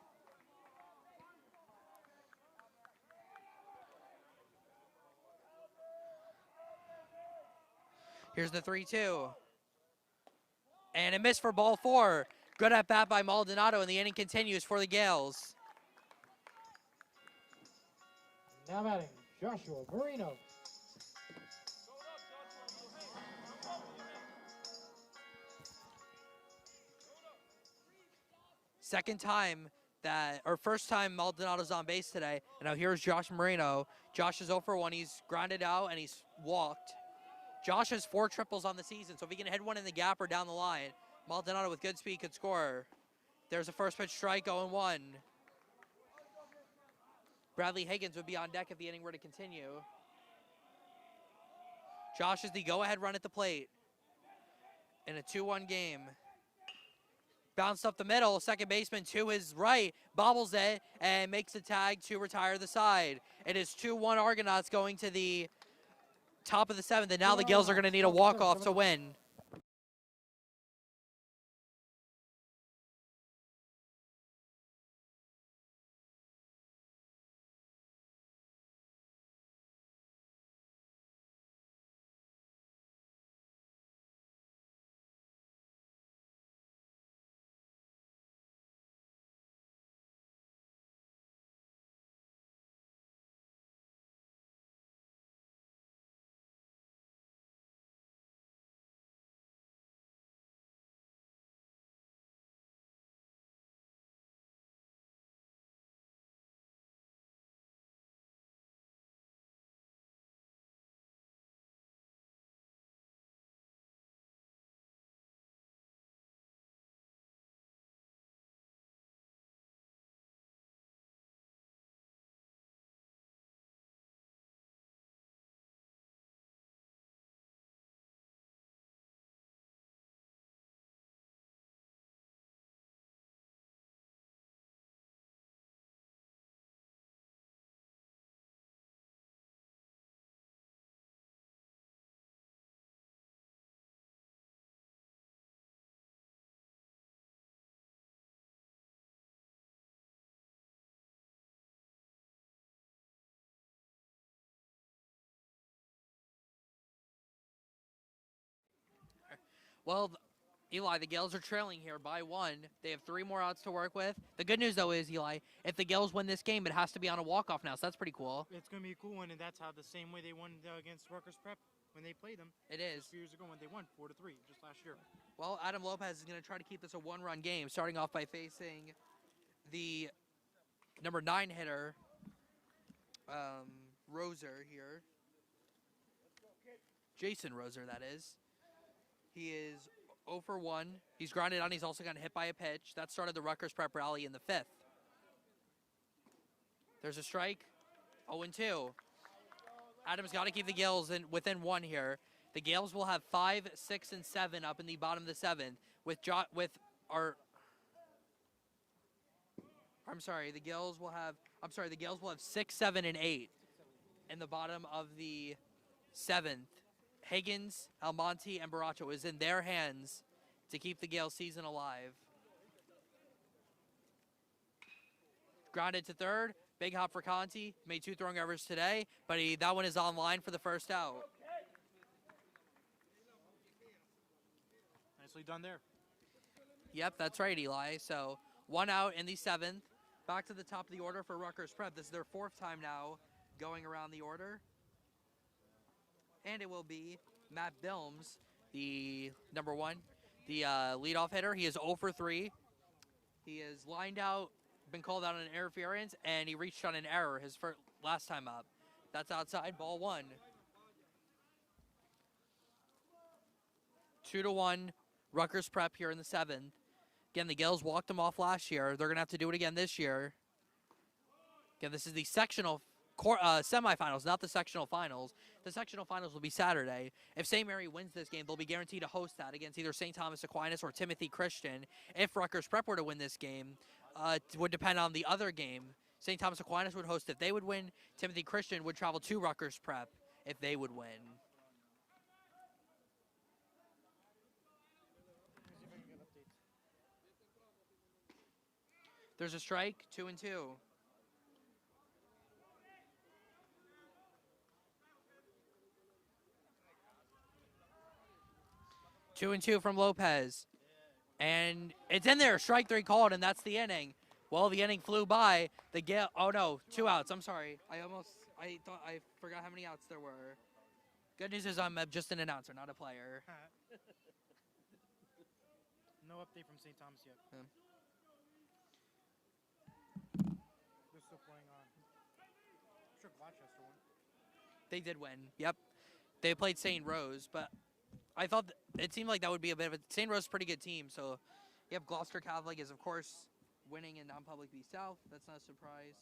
Here's the 3-2. And it missed for ball 4. Good at bat by Maldonado, and the inning continues for the Gales. Now batting, Joshua Marino. First time Maldonado's on base today. And now here's Josh Moreno. Josh is 0 for 1. He's grounded out and he's walked. Josh has 4 triples on the season, so if he can hit one in the gap or down the line, Maldonado with good speed could score. There's a first pitch strike, 0-1. Bradley Higgins would be on deck if the inning were to continue. Josh is the go-ahead run at the plate in a 2-1 game. Bounced up the middle, second baseman to his right, bobbles it, and makes a tag to retire the side. It is 2-1 Argonauts going to the top of the 7th, and now the Gales are going to need a walk-off to win. Well, Eli, the Gales are trailing here by 1. They have 3 more outs to work with. The good news, though, is, Eli, if the Gales win this game, it has to be on a walk-off now, so that's pretty cool. It's going to be a cool one, and that's how the same way they won against Rutgers Prep when they played them. It is. Just a few years ago when they won 4-3 just last year. Well, Adam Lopez is going to try to keep this a 1-run game, starting off by facing the number 9 hitter, Roser here. Jason Roser, that is. He is 0 for 1. He's grounded on. He's also gotten hit by a pitch. That started the Rutgers prep rally in the 5th. There's a strike. 0 and 2. Adams got to keep the Gales within 1 here. The Gales will have 5, 6, and 7 up in the bottom of the 7th. The Gales will have 6, 7, and 8 in the bottom of the 7th. Higgins, Almonte, and Baracho is in their hands to keep the Gale season alive. Grounded to third. Big hop for Conti. Made 2 throwing errors today, but that one is online for the first out. Nicely done there. Yep, that's right, Eli. So 1 out in the 7th. Back to the top of the order for Rutgers Prep. This is their 4th time now going around the order. And it will be Matt Bilms, the number 1, the leadoff hitter. He is 0 for 3. He is lined out, been called out on an interference, and he reached on an error his last time up. That's outside, ball 1. 2-1, Rutgers Prep here in the 7th. Again, the Gales walked them off last year. They're going to have to do it again this year. Again, this is the sectional semifinals, not the sectional finals. The sectional finals will be Saturday. If St. Mary wins this game, they'll be guaranteed to host that against either St. Thomas Aquinas or Timothy Christian. If Rutgers Prep were to win this game, it would depend on the other game. St. Thomas Aquinas would host if they would win. Timothy Christian would travel to Rutgers Prep if they would win. There's a strike, 2 and 2. Two and 2 from Lopez. And it's in there. Strike 3 called, and that's the inning. Well, the inning flew by. Oh, no. 2 outs. I'm sorry. I forgot how many outs there were. Good news is I'm just an announcer, not a player. No update from St. Thomas yet. Yeah. They're still playing on. I'm sure Gloucester won. They did win. Yep. They played St. Rose, but I thought it seemed like that would be a bit of a... St. Rose is a pretty good team, so... Yep, Gloucester Catholic is, of course, winning in non-public B South. That's not a surprise.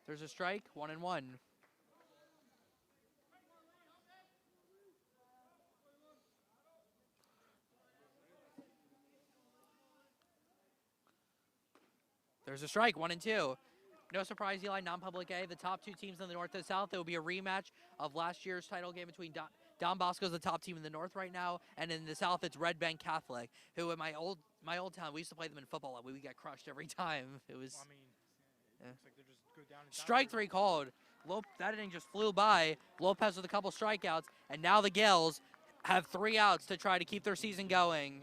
There's a strike, 1 and 1. There's a strike, 1 and 2. No surprise, Eli, non-public A. The top 2 teams in the North and South. There will be a rematch of last year's title game between Don Bosco's the top team in the North right now, and in the South it's Red Bank Catholic, who in my old town, we used to play them in football, and we would get crushed every time. It was... Well, I mean, it looks like they're just go down and Strike 3 called. That inning just flew by. Lopez with a couple strikeouts, and now the Gales have 3 outs to try to keep their season going.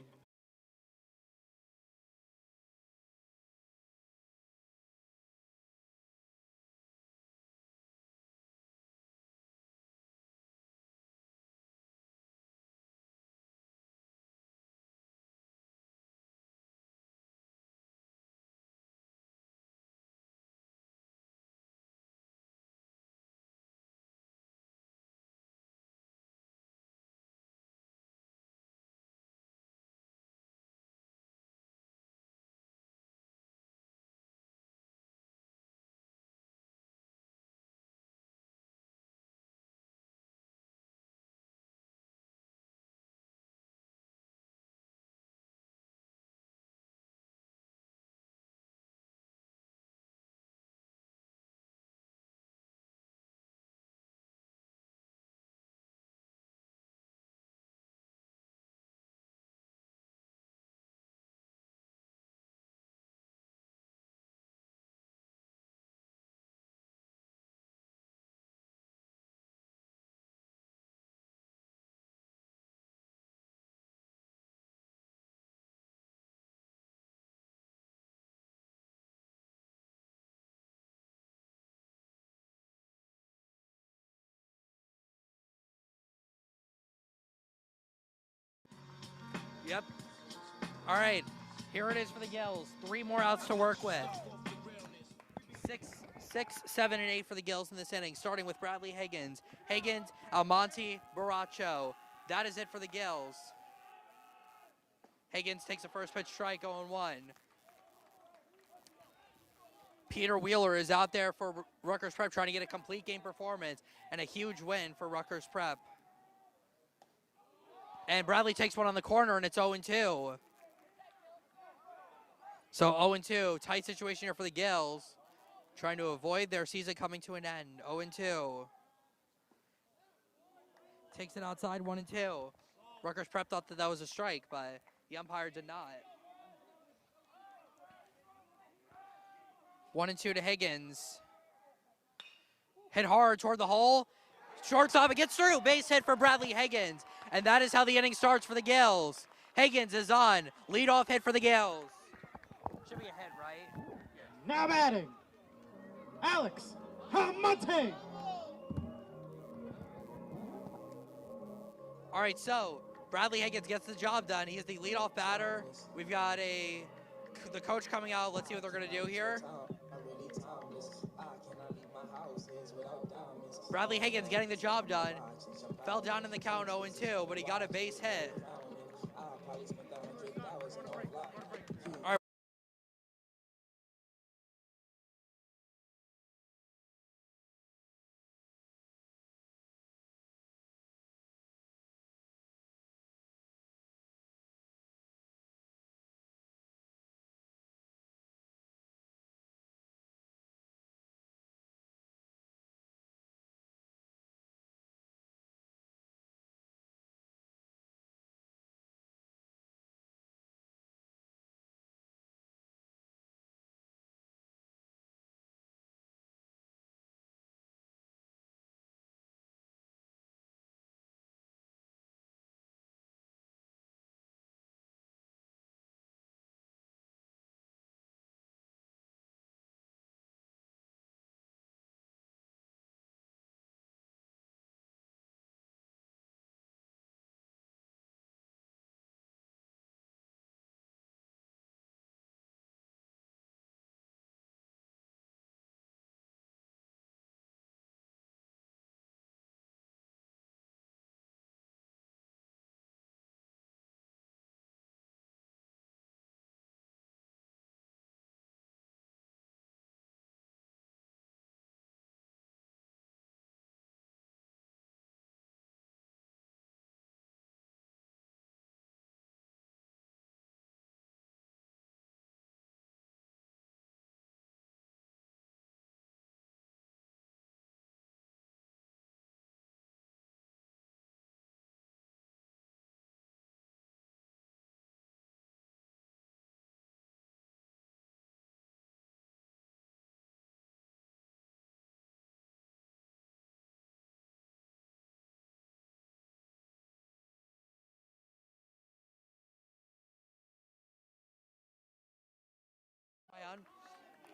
Yep. All right. Here it is for the Gales. 3 more outs to work with. 6, 7, and 8 for the Gills in this inning, starting with Bradley Higgins. Higgins, Almonte, Baracho. That is it for the Gills. Higgins takes the first pitch strike, 0-1. Peter Wheeler is out there for Rutgers Prep trying to get a complete game performance and a huge win for Rutgers Prep. And Bradley takes one on the corner, and it's 0-2. So 0-2, tight situation here for the Gills, trying to avoid their season coming to an end. 0-2. Takes it outside, 1-2. Rutgers Prep thought that was a strike, but the umpire did not. 1-2 to Higgins. Hit hard toward the hole. Shortstop, it gets through. Base hit for Bradley Higgins. And that is how the inning starts for the Gills. Higgins is on. Leadoff hit for the Gills. Should be a hit, right? Now batting, Alex Almonte. All right, so Bradley Higgins gets the job done. He is the leadoff batter. We've got the coach coming out. Let's see what they're going to do here. Bradley Higgins getting the job done. Fell down in the count 0-2, but he got a base hit. All right.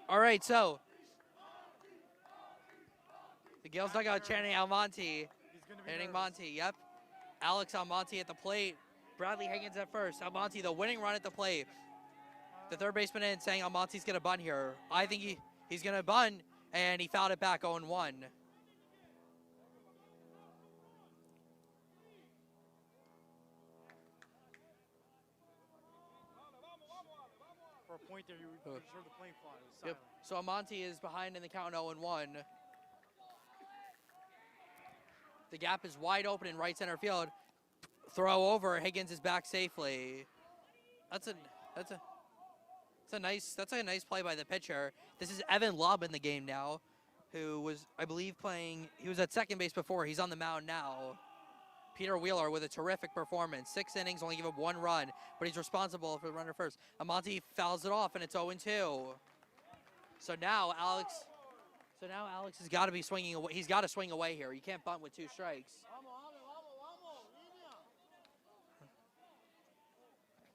All right, so the Gills dugout chanting Almonte, hitting Monte. Yep, Alex Almonte at the plate. Bradley Higgins at first. Almonte, the winning run at the plate. The third baseman in saying Almonte's gonna bunt here. I think he's gonna bunt, and he fouled it back 0-1. For a point there, you were sure the plane fly was Yep. silent. So Almonte is behind in the count 0-1. The gap is wide open in right center field. Throw over. Higgins is back safely. That's a nice play by the pitcher. This is Evan Lobb in the game now, who was, I believe, he was at second base before. He's on the mound now. Peter Wheeler with a terrific performance. 6 innings, only give up 1 run, but he's responsible for the runner first. Almonte fouls it off, and it's 0-2. So now Alex has got to be swinging away. He's got to swing away here. You can't bunt with 2 strikes.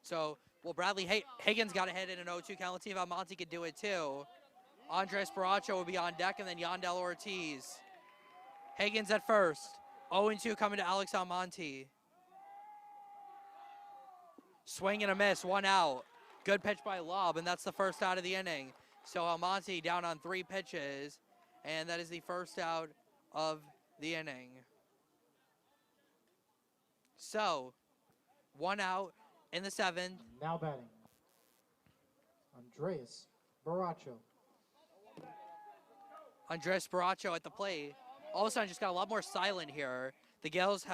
So, well, Bradley Higgins got a hit in an 0-2 count. Let's see if Almonte could do it too. Andres Baracho will be on deck, and then Yandel Ortiz. Higgins at first. 0-2 coming to Alex Almonte. Swing and a miss, 1 out. Good pitch by Lobb, and that's the first out of the inning. So Almonte down on 3 pitches. And that is the first out of the inning. So, 1 out in the 7th. Now batting, Andreas Baracho. Andres Baracho at the plate. All of a sudden, just got a lot more silent here. The Gales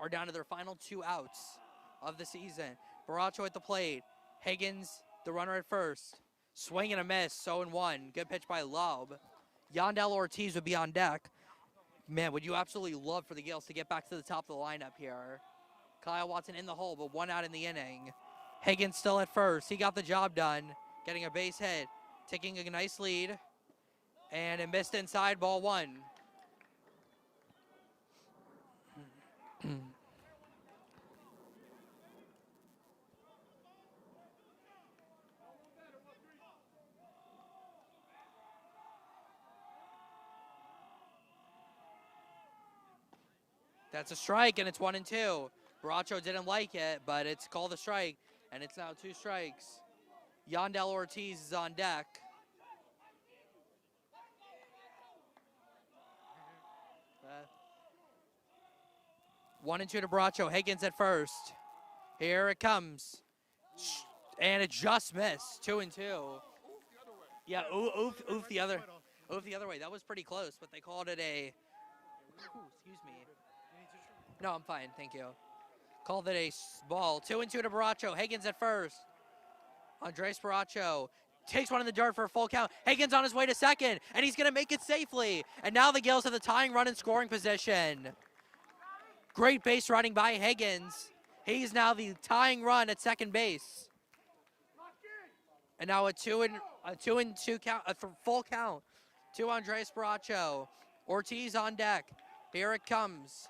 are down to their final 2 outs of the season. Baracho at the plate. Higgins, the runner at first. Swing and a miss, 0-1. Good pitch by Love. Yandel Ortiz would be on deck. Man, would you absolutely love for the Gales to get back to the top of the lineup here. Kyle Watson in the hole, but 1 out in the inning. Higgins still at first. He got the job done, getting a base hit, taking a nice lead. And it missed inside, ball 1. That's a strike, and it's 1-2. Baracho didn't like it, but it's called a strike, and it's now 2 strikes. Yandel Ortiz is on deck. Uh, 1-2 to Baracho. Higgins at first. Here it comes. And it just missed. 2-2. Yeah, oof the other way. That was pretty close, but they called it a... Ooh, excuse me. No, I'm fine. Thank you. Called it a ball. 2-2 to Baracho. Higgins at first. Andres Baracho takes one in the dirt for a full count. Higgins on his way to second, and he's going to make it safely. And now the Gales have the tying run in scoring position. Great base running by Higgins. He's now the tying run at second base. And now a 2-2 count, a full count to Andres Baracho. Ortiz on deck. Here it comes.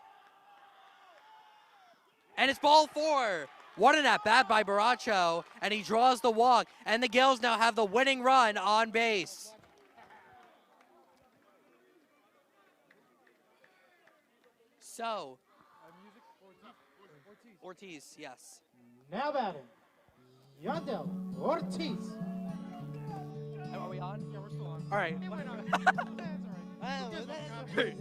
And it's ball 4. What an at-bat by Baracho, and he draws the walk, and the Gales now have the winning run on base. So, Ortiz, yes. Now batting, Yandel Ortiz. Are we on? Yeah, we're still on. All right. Hey,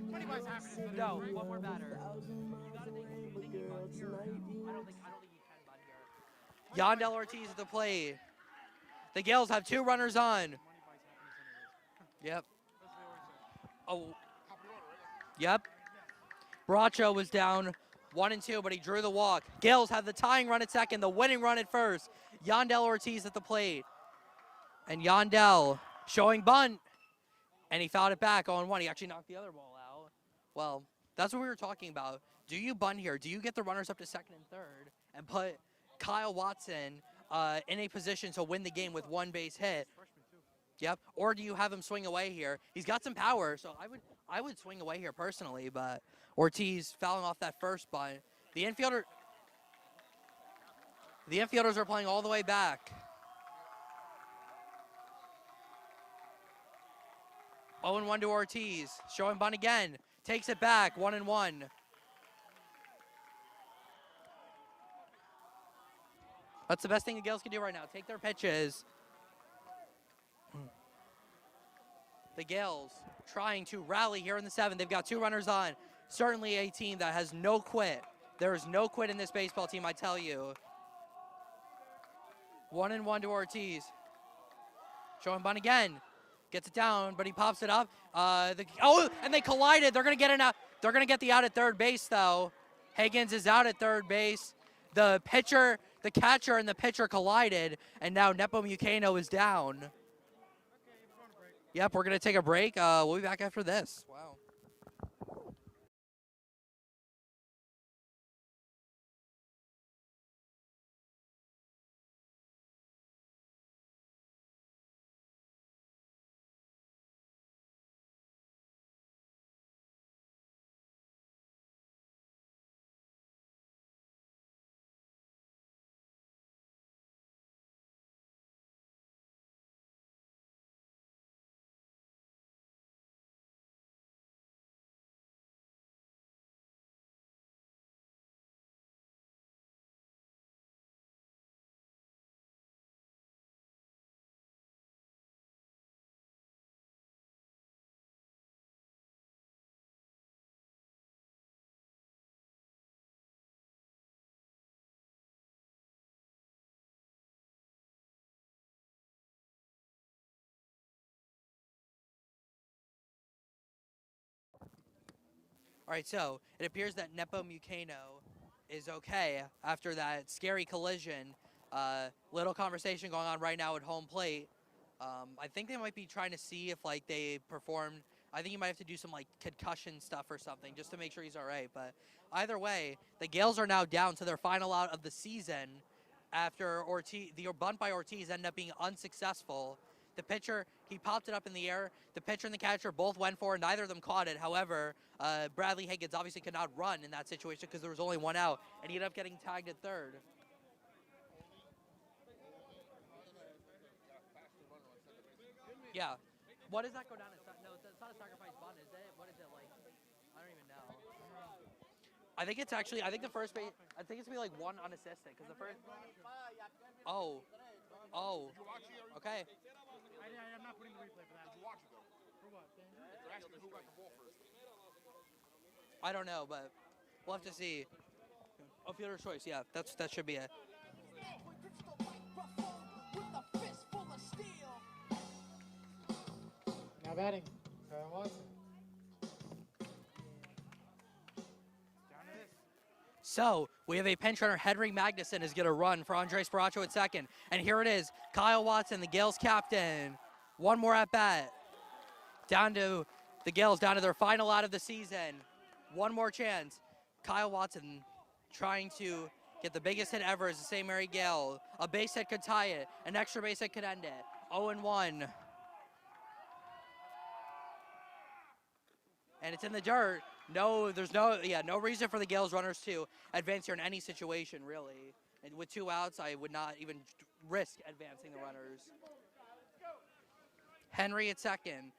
25's happening. No, one more batter. You gotta think you bunt here. I don't think you can bunt here. Yandel Ortiz at the plate. The Gales have 2 runners on. Yep. Oh. Yep. Baracho was down 1-2, but he drew the walk. Gales have the tying run at second, the winning run at first. Yandel Ortiz at the plate. And Yandel showing bunt. And he fouled it back 0-1. He actually knocked the other ball out. Well, that's what we were talking about. Do you bunt here? Do you get the runners up to second and third and put Kyle Watson in a position to win the game with 1 base hit? Yep. Or do you have him swing away here? He's got some power, so I would swing away here personally, but Ortiz fouling off that first bunt. The infielders are playing all the way back. 0-1 to Ortiz. Showing bunt again. Takes it back. 1-1. That's the best thing the Gales can do right now. Take their pitches. The Gales trying to rally here in the 7th. They've got 2 runners on. Certainly a team that has no quit. There is no quit in this baseball team, I tell you. 1-1 to Ortiz. Showing bunt again. Gets it down, but he pops it up. And they collided. They're gonna get an out. They're gonna get the out at third base, though. Higgins is out at third base. The pitcher, the catcher, and the pitcher collided, and now Nepo Mucano is down. Yep, we're gonna take a break. We'll be back after this. Wow. All right, so it appears that Nepo Mukano is okay after that scary collision. Little conversation going on right now at home plate. I think they might be trying to see if like they performed. I think you might have to do some like concussion stuff or something just to make sure he's all right. But either way, the Gales are now down to their final out of the season after the bunt by Ortiz ended up being unsuccessful. The pitcher, he popped it up in the air. The pitcher and the catcher both went for it. Neither of them caught it. However, Bradley Higgins obviously could not run in that situation because there was only one out, and he ended up getting tagged at third. Yeah. What does that go down as? No, it's not a sacrifice bunt, is it? What is it like? I don't even know. I think it's actually. I think the first base. I think it's gonna be like one unassisted because the first. Oh. Oh. Okay. I'm not putting the replay for that. Did you watch it though? For what? They're asking who got the ball first. I don't know, but we'll have to see. Oh, fielder's choice. Yeah, that should be it. Now batting, Kyle Watson. So we have a pinch runner. Henry Magnuson is going to run for Andres Baracho at second. And here it is. Kyle Watson, the Gales captain. One more at bat. Down to the Gales, down to their final out of the season. One more chance. Kyle Watson trying to get the biggest hit ever as the St. Mary Gale. A base hit could tie it. An extra base hit could end it. 0-1. And it's in the dirt. No, there's no reason for the Gales runners to advance here in any situation, really. And with 2 outs, I would not even risk advancing the runners. Henry at second.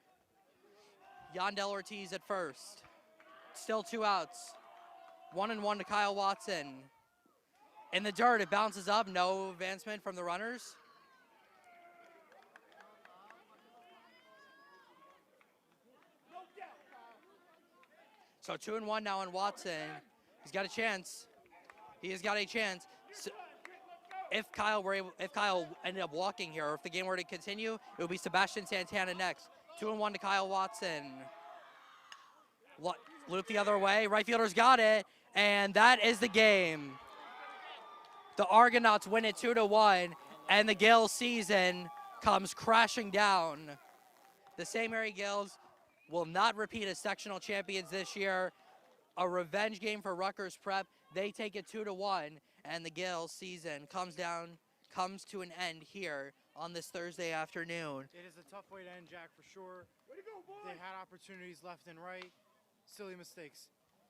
Yandel Ortiz at first. Still 2 outs. 1-1 to Kyle Watson. In the dirt, it bounces up. No advancement from the runners. So 2-1 now on Watson. He's got a chance. He has got a chance. So if Kyle ended up walking here, or if the game were to continue, it would be Sebastian Santana next. 2-1 to Kyle Watson. Loop the other way. Right fielder's got it, and that is the game. The Argonauts win it 2-1, and the Gales season comes crashing down. The St. Mary Gales will not repeat as sectional champions this year. A revenge game for Rutgers Prep. They take it 2-1, and the Gales season comes to an end here on this Thursday afternoon. It is a tough way to end, Jack, for sure. Way to go, boys! They had opportunities left and right. Silly mistakes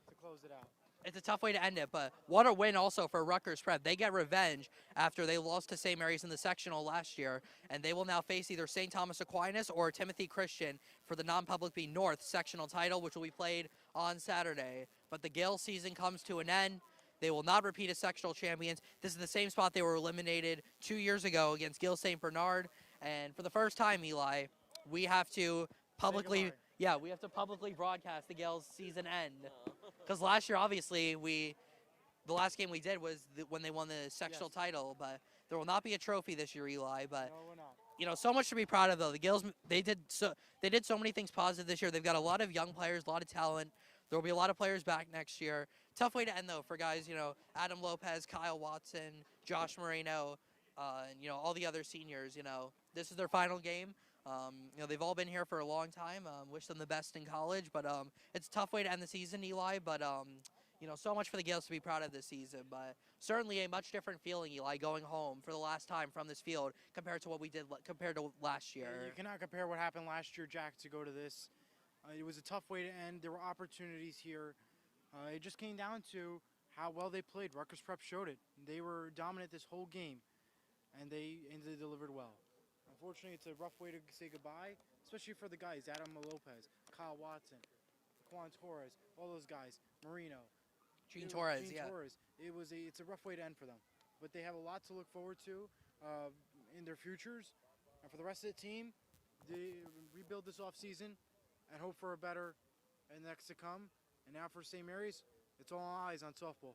to close it out. It's a tough way to end it, but what a win also for Rutgers Prep. They get revenge after they lost to St. Mary's in the sectional last year, and they will now face either St. Thomas Aquinas or Timothy Christian for the non-public B North sectional title, which will be played on Saturday. But the Gales season comes to an end. They will not repeat as sectional champions. This is the same spot they were eliminated 2 years ago against Gil St. Bernard. And for the first time, Eli, we have to publicly broadcast the Gales season end. Because last year, obviously, the last game we did was when they won the sectional title. But there will not be a trophy this year, Eli. But No, we're not. so much to be proud of, though. The Gales, they did so many things positive this year. They've got a lot of young players, a lot of talent. There will be a lot of players back next year. Tough way to end, though, for guys, Adam Lopez, Kyle Watson, Josh Moreno, and, all the other seniors. This is their final game. They've all been here for a long time. Wish them the best in college, but it's a tough way to end the season, Eli. But so much for the Gales to be proud of this season. But certainly a much different feeling, Eli, going home for the last time from this field compared to what we did compared to last year. You cannot compare what happened last year, Jack, to go to this. It was a tough way to end. There were opportunities here. It just came down to how well they played. Rutgers Prep showed it. They were dominant this whole game, and they delivered well. Unfortunately, it's a rough way to say goodbye, especially for the guys, Adam Lopez, Kyle Watson, Quan Torres, all those guys, Marino. Gene Torres, yeah. It's a rough way to end for them. But they have a lot to look forward to in their futures. And for the rest of the team, they rebuild this offseason and hope for a better next to come. And now for St. Mary's, it's all eyes on softball.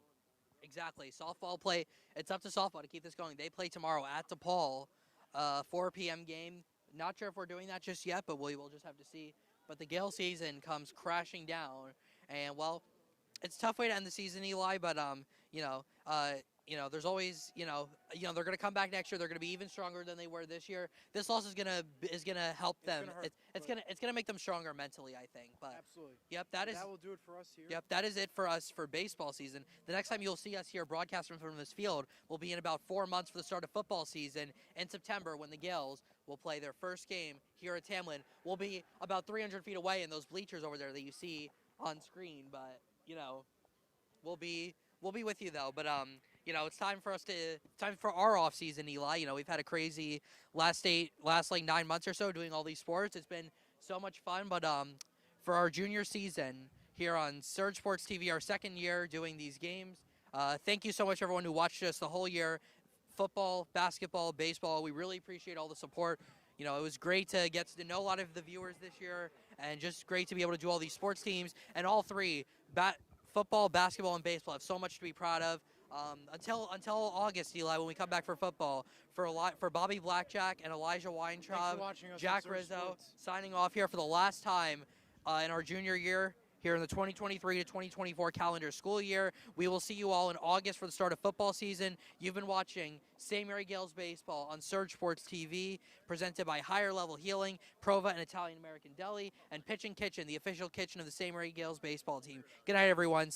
Exactly. Softball play. It's up to softball to keep this going. They play tomorrow at DePaul, 4 p.m. game. Not sure if we're doing that just yet, but we will just have to see. But the Gale season comes crashing down. And, well, it's a tough way to end the season, Eli. But there's always they're gonna come back next year. They're gonna be even stronger than they were this year. This loss is gonna help them. gonna hurt, It's gonna make them stronger mentally, I think. But Absolutely. yep, That will do it for us here. Yep, that is it for us for baseball season. The next time you'll see us here broadcasting from this field will be in about 4 months for the start of football season in September when the Gales will play their first game here at Tamlin. We'll be about 300 feet away in those bleachers over there that you see on screen, but we'll be with you though. But it's time for our off season, Eli. We've had a crazy last 9 months or so doing all these sports. It's been so much fun, but for our junior season here on Surge Sports TV, our second year doing these games. Thank you so much, everyone who watched us the whole year. Football, basketball, baseball. We really appreciate all the support. It was great to get to know a lot of the viewers this year, and just great to be able to do all these sports teams. And all three, football, basketball, and baseball, have so much to be proud of. Until August, Eli, when we come back for football, for Bobby Blackjack and Elijah Weintraub, watching us on Jack Surge Rizzo, Sports. signing off here for the last time in our junior year here in the 2023 to 2024 calendar school year. We will see you all in August for the start of football season. You've been watching St. Mary Gales Baseball on Surge Sports TV, presented by Higher Level Healing, Prova and Italian American Deli, and Pitch and Kitchen, the official kitchen of the St. Mary Gales baseball team. Good night, everyone.